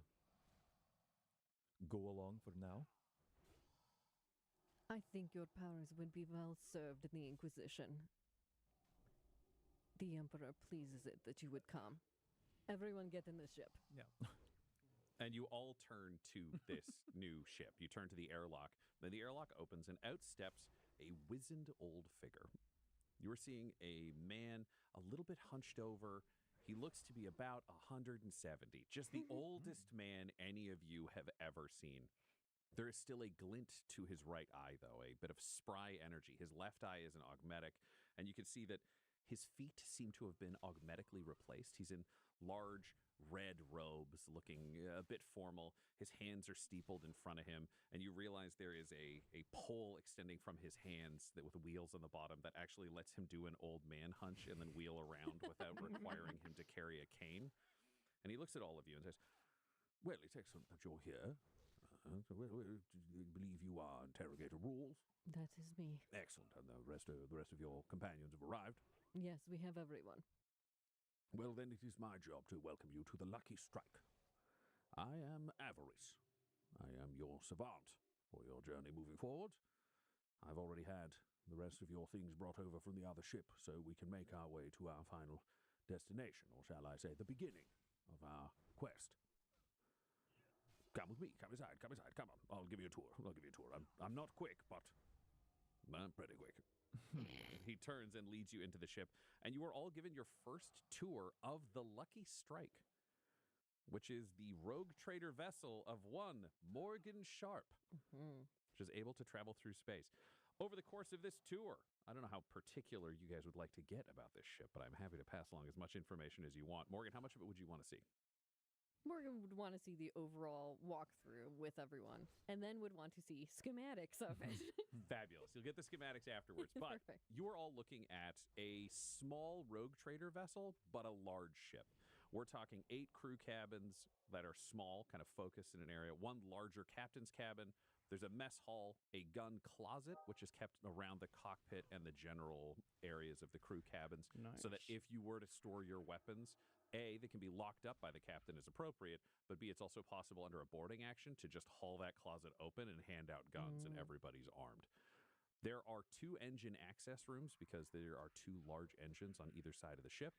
go along for now. I think your powers would be well served in the Inquisition. The Emperor pleases it that you would come. Everyone get in the ship. And you all turn to this new ship. You turn to the airlock. Then the airlock opens, and out steps a wizened old figure. You are seeing a man a little bit hunched over. He looks to be about 170. Just the oldest man any of you have ever seen. There is still a glint to his right eye, though, a bit of spry energy. His left eye is an augmetic, and you can see that his feet seem to have been augmetically replaced. He's in large red robes, looking a bit formal. His hands are steepled in front of him, and you realize there is a pole extending from his hands that with wheels on the bottom that actually lets him do an old man hunch and then wheel around without requiring him to carry a cane. And he looks at all of you and says, "Well, it's excellent that you're here. So believe you are interrogator rules. That is me. Excellent. And the rest of your companions have arrived. Yes, we have everyone. Well, then it is my job to welcome you to the Lucky Strike. I am Avarice. I am your savant for your journey moving forward. I've already had the rest of your things brought over from the other ship, so we can make our way to our final destination, or shall I say, the beginning of our quest. Come with me. Come inside. Come inside. Come on. I'll give you a tour. I'm not quick, but I'm pretty quick." He turns and leads you into the ship, and you are all given your first tour of the Lucky Strike, which is the rogue trader vessel of one Morgan Sharp, which is able to travel through space. Over the course of this tour, I don't know how particular you guys would like to get about this ship, but I'm happy to pass along as much information as you want. Morgan, how much of it would you want to see? Morgan would want to see the overall walkthrough with everyone, and then would want to see schematics of it. Fabulous. You'll get the schematics afterwards. But Perfect. you are all looking at a small rogue trader vessel, but a large ship. We're talking 8 crew cabins that are small, kind of focused in an area, 1 larger captain's cabin. There's a mess hall, a gun closet, which is kept around the cockpit and the general areas of the crew cabins, so that if you were to store your weapons, A, they can be locked up by the captain as appropriate, but B, it's also possible under a boarding action to just haul that closet open and hand out guns, and everybody's armed. There are 2 engine access rooms because there are 2 large engines on either side of the ship.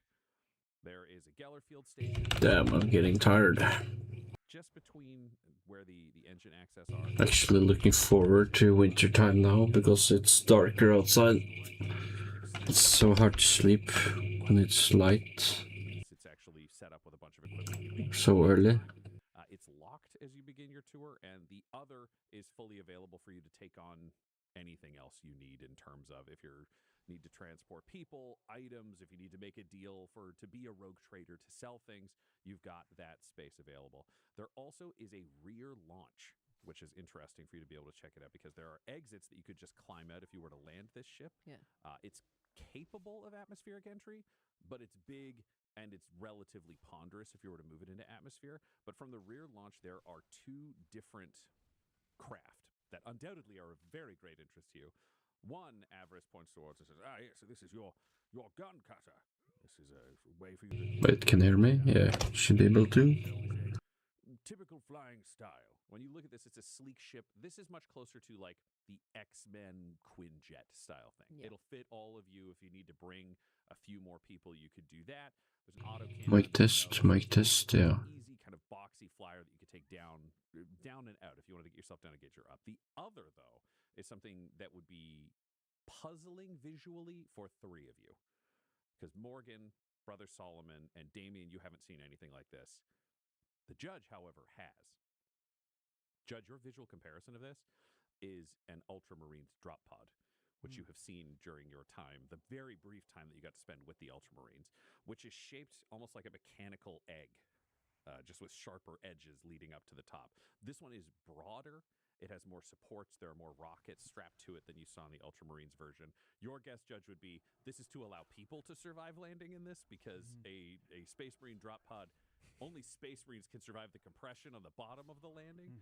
There is a Gellerfield station. Damn, I'm getting tired. Just between where the engine access are. Actually looking forward to wintertime now because it's darker outside. It's so hard to sleep when it's light It's actually set up with a bunch of equipment. so early. It's locked as you begin your tour, and the other is fully available for you to take on anything else you need in terms of if you need to transport people, items, if you need to make a deal to be a rogue trader to sell things, you've got that space available. There also is a rear launch, which is interesting for you to be able to check it out because there are exits that you could just climb out if you were to land this ship. Yeah. It's capable of atmospheric entry, but it's big and it's relatively ponderous if you were to move it into atmosphere. But from the rear launch, there are 2 different craft that undoubtedly are of very great interest to you. One, Avarice points towards and says, yes, so this is your gun cutter. This is a way for you to... Wait, can you hear me? Yeah, should be able to. Typical flying style. When you look at this, it's a sleek ship. This is much closer to like the X-Men Quinjet style thing. Yeah. It'll fit all of you. If you need to bring a few more people, you could do that. There's an auto cannon. Mic test, yeah. Easy kind of boxy flyer that you could take down and out if you wanted to get yourself down and get your up. The other, though, is something that would be puzzling visually for 3 of you. Because Morgan, Brother Solomon, and Damien, you haven't seen anything like this. The judge, however, has. Judge, your visual comparison of this is an Ultramarines drop pod, which you have seen during your time, the very brief time that you got to spend with the Ultramarines, which is shaped almost like a mechanical egg, just with sharper edges leading up to the top. This one is broader. It has more supports. There are more rockets strapped to it than you saw in the Ultramarines version. Your guess, Judge, would be this is to allow people to survive landing in this because a Space Marine drop pod, only Space Marines can survive the compression on the bottom of the landing.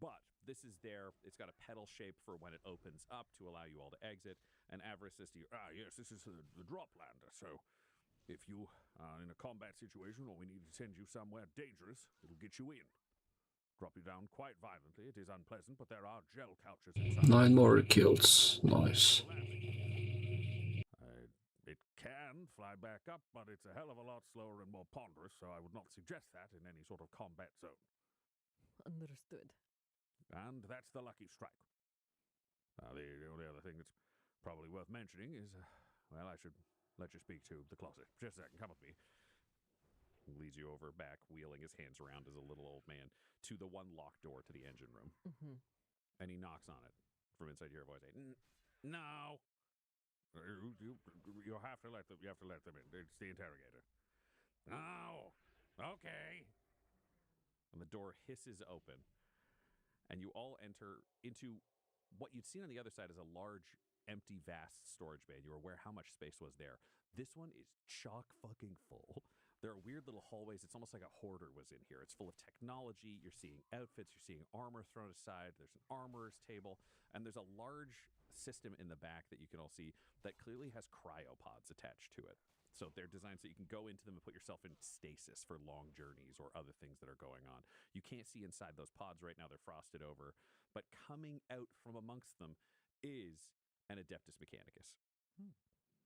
But this is there. It's got a pedal shape for when it opens up to allow you all to exit. And Avarice says to you, yes, this is the drop lander. So if you are in a combat situation or we need to send you somewhere dangerous, it'll get you in. Drop you down quite violently. It is unpleasant, but there are gel couches inside. 9 more kills. Nice. It can fly back up, but it's a hell of a lot slower and more ponderous, so I would not suggest that in any sort of combat zone. Understood. And that's the lucky strike. The only other thing that's probably worth mentioning is, well, I should let you speak to the closet. Just a second, come with me. He leads you over back, wheeling his hands around as a little old man to the one locked door to the engine room. And he knocks on it from inside your voice. No. You have to let them in. It's the interrogator. Oh, okay. And the door hisses open, and you all enter into what you'd seen on the other side is a large, empty, vast storage bay. You were aware how much space was there. This one is chock fucking full. There are weird little hallways. It's almost like a hoarder was in here. It's full of technology. You're seeing outfits. You're seeing armor thrown aside. There's an armorer's table. And there's a large system in the back that you can all see that clearly has cryopods attached to it. So they're designed so you can go into them and put yourself in stasis for long journeys or other things that are going on. You can't see inside those pods right now. They're frosted over. But coming out from amongst them is an Adeptus Mechanicus.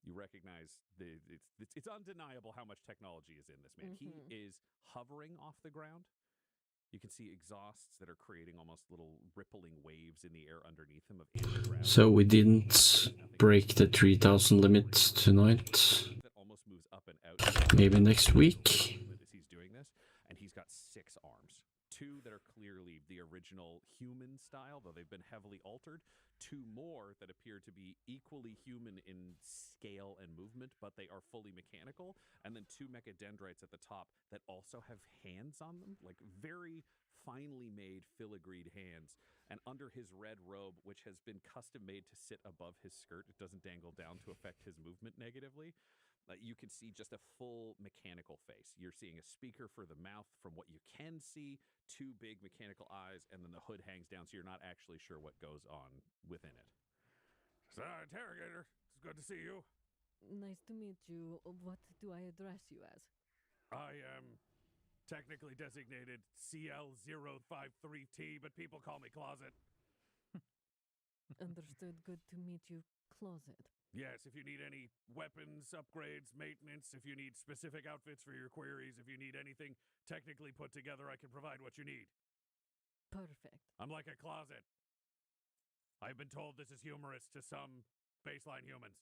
You recognize it's undeniable how much technology is in this man. He is hovering off the ground. You can see exhausts that are creating almost little rippling waves in the air underneath him of anti-gravity. So we didn't break the 3,000 limit tonight. That almost moves up and out. Maybe next week. As he's doing this, and he's got 6 arms. 2 that are clearly the original human style, though they've been heavily altered. 2 more that appear to be equally human in scale and movement, but they are fully mechanical. And then 2 mechadendrites at the top that also have hands on them, like very finely made filigreed hands. And under his red robe, which has been custom made to sit above his skirt, it doesn't dangle down to affect his movement negatively. You can see just a full mechanical face. You're seeing a speaker for the mouth from what you can see, 2 big mechanical eyes, and then the hood hangs down, so you're not actually sure what goes on within it. So, interrogator, it's good to see you. Nice to meet you. What do I address you as? I am technically designated CL053T, but people call me Closet. Understood. Good to meet you, Closet. Yes, if you need any weapons, upgrades, maintenance, if you need specific outfits for your queries, if you need anything technically put together, I can provide what you need. Perfect. I'm like a closet. I've been told this is humorous to some baseline humans.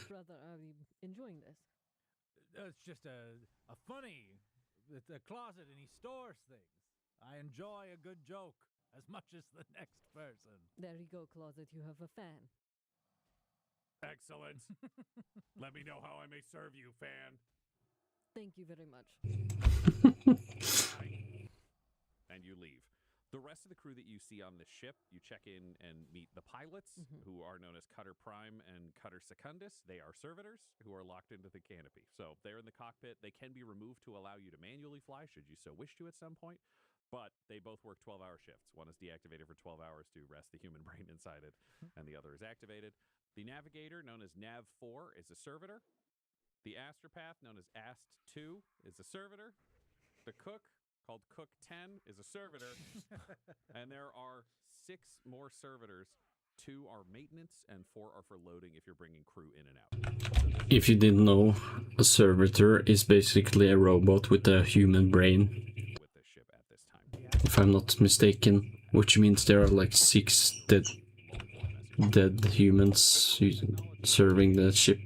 Brother, are you enjoying this? It's just a funny. It's a closet and he stores things. I enjoy a good joke as much as the next person. There you go, Closet. You have a fan. Excellent. Let me know how I may serve you, fan. Thank you very much. And you leave. The rest of the crew that you see on the ship, you check in and meet the pilots, who are known as Cutter Prime and Cutter Secundus. They are servitors who are locked into the canopy. So they're in the cockpit. They can be removed to allow you to manually fly, should you so wish to at some point. But they both work 12-hour shifts. One is deactivated for 12 hours to rest the human brain inside it, and the other is activated. The navigator, known as Nav4, is a servitor. The astropath, known as Ast2, is a servitor. The cook, called Cook 10, is a servitor. And there are 6 more servitors. 2 are maintenance, and 4 are for loading if you're bringing crew in and out. If you didn't know, a servitor is basically a robot with a human brain, With the ship at this time. if I'm not mistaken, which means there are like 6 dead humans serving the ship.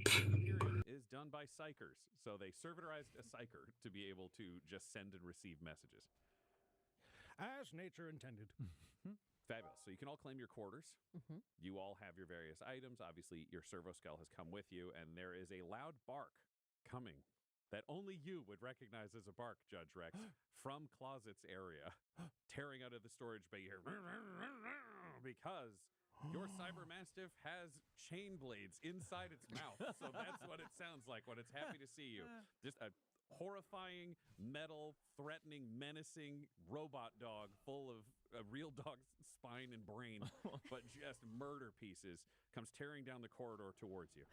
Is done by psychers. So they servitorized a psycher to be able to just send and receive messages. As nature intended. Fabulous. So you can all claim your quarters. You all have your various items. Obviously, your servo skull has come with you, and there is a loud bark coming that only you would recognize as a bark, Judge Rex, from Closet's area, tearing out of the storage bay here, because your cyber mastiff has chain blades inside its mouth. So that's what it sounds like when it's happy to see you. Just a horrifying, metal, threatening, menacing robot dog full of a real dog's spine and brain, but just murder pieces, comes tearing down the corridor towards you.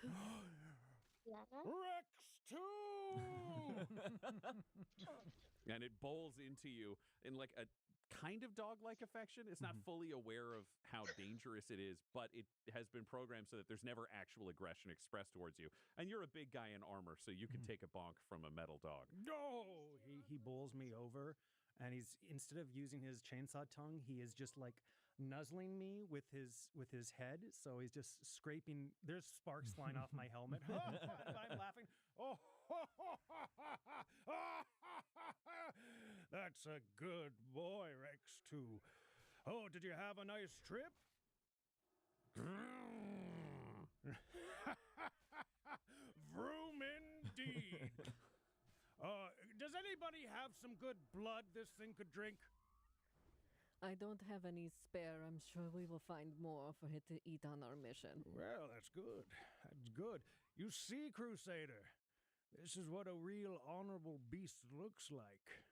Rex 2! And it bowls into you in like a kind of dog-like affection. It's not fully aware of how dangerous it is, but it has been programmed so that there's never actual aggression expressed towards you. And you're a big guy in armor, so you can take a bonk from a metal dog. No! He bowls me over, and he's, instead of using his chainsaw tongue, he is just like nuzzling me with his head. So he's just scraping. There's sparks flying off my helmet. I'm laughing. Oh, that's a good boy, Rex 2. Oh, did you have a nice trip? Vroom indeed. Does anybody have some good blood this thing could drink? I don't have any spare. I'm sure we will find more for it to eat on our mission. Well, that's good. That's good. You see, Crusader, this is what a real honorable beast looks like.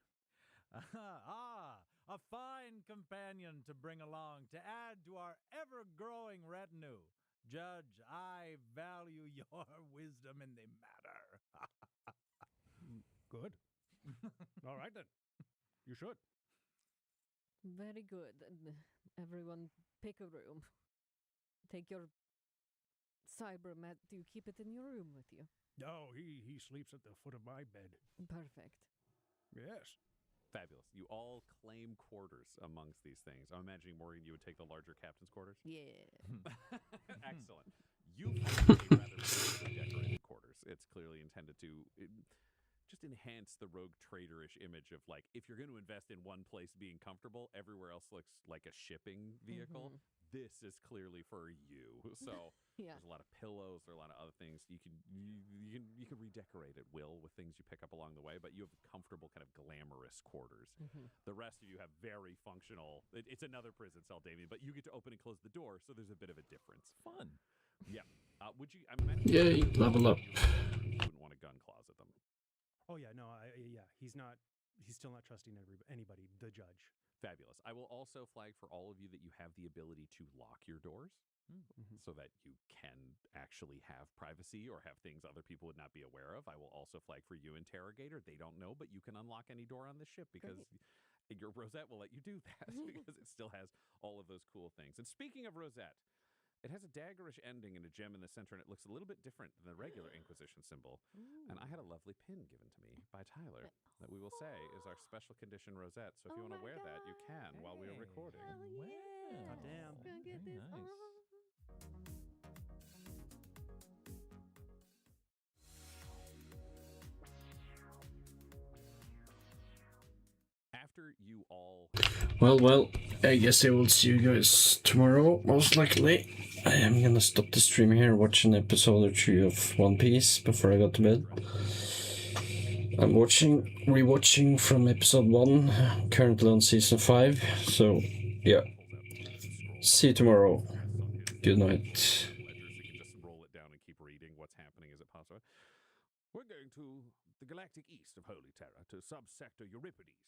A fine companion to bring along to add to our ever-growing retinue. Judge, I value your wisdom in the matter. Good. All right, then. You should. Very good. Everyone, pick a room. Take your cyber mat. Do you keep it in your room with you? No, he sleeps at the foot of my bed. Perfect. Yes. Fabulous. You all claim quarters amongst these things. I'm imagining, Morgan, you would take the larger captain's quarters? Yeah. Excellent. You have a rather decorated quarters. It's clearly intended to just enhance the rogue trader-ish image of, like, if you're going to invest in one place being comfortable, everywhere else looks like a shipping vehicle. This is clearly for you. So Yeah. there's a lot of pillows, there are a lot of other things. You can redecorate at will with things you pick up along the way, but you have comfortable, kind of glamorous quarters. The rest of you have very functional. It's another prison cell, Damien, but you get to open and close the door, so there's a bit of a difference. Fun. Yeah. Would you? I'm imagining Yay, level up. You wouldn't want to gun closet them. Oh yeah, no, he's not. He's still not trusting anybody. The judge. Fabulous. I will also flag for all of you that you have the ability to lock your doors so that you can actually have privacy or have things other people would not be aware of. I will also flag for you, Interrogator. They don't know, but you can unlock any door on the ship because your rosette will let you do that because it still has all of those cool things. And speaking of rosette, it has a daggerish ending and a gem in the center, and it looks a little bit different than the regular Inquisition symbol. And I had a lovely pin given to me by Tyler that we will say is our special condition rosette. So if you want to wear that, you can while we are recording. Yeah. Oh, damn. Gonna get Very this nice. on. After you all Well, I guess I will see you guys tomorrow, most likely. I am gonna stop the stream here, watch an episode or two of One Piece before I go to bed. I'm rewatching from episode 1, currently on season 5, so yeah. See you tomorrow. Good night. ledgers, you can just roll it down and keep reading what's happening as it pops up. We're going to the galactic east of Holy Terra to subsector Euripides.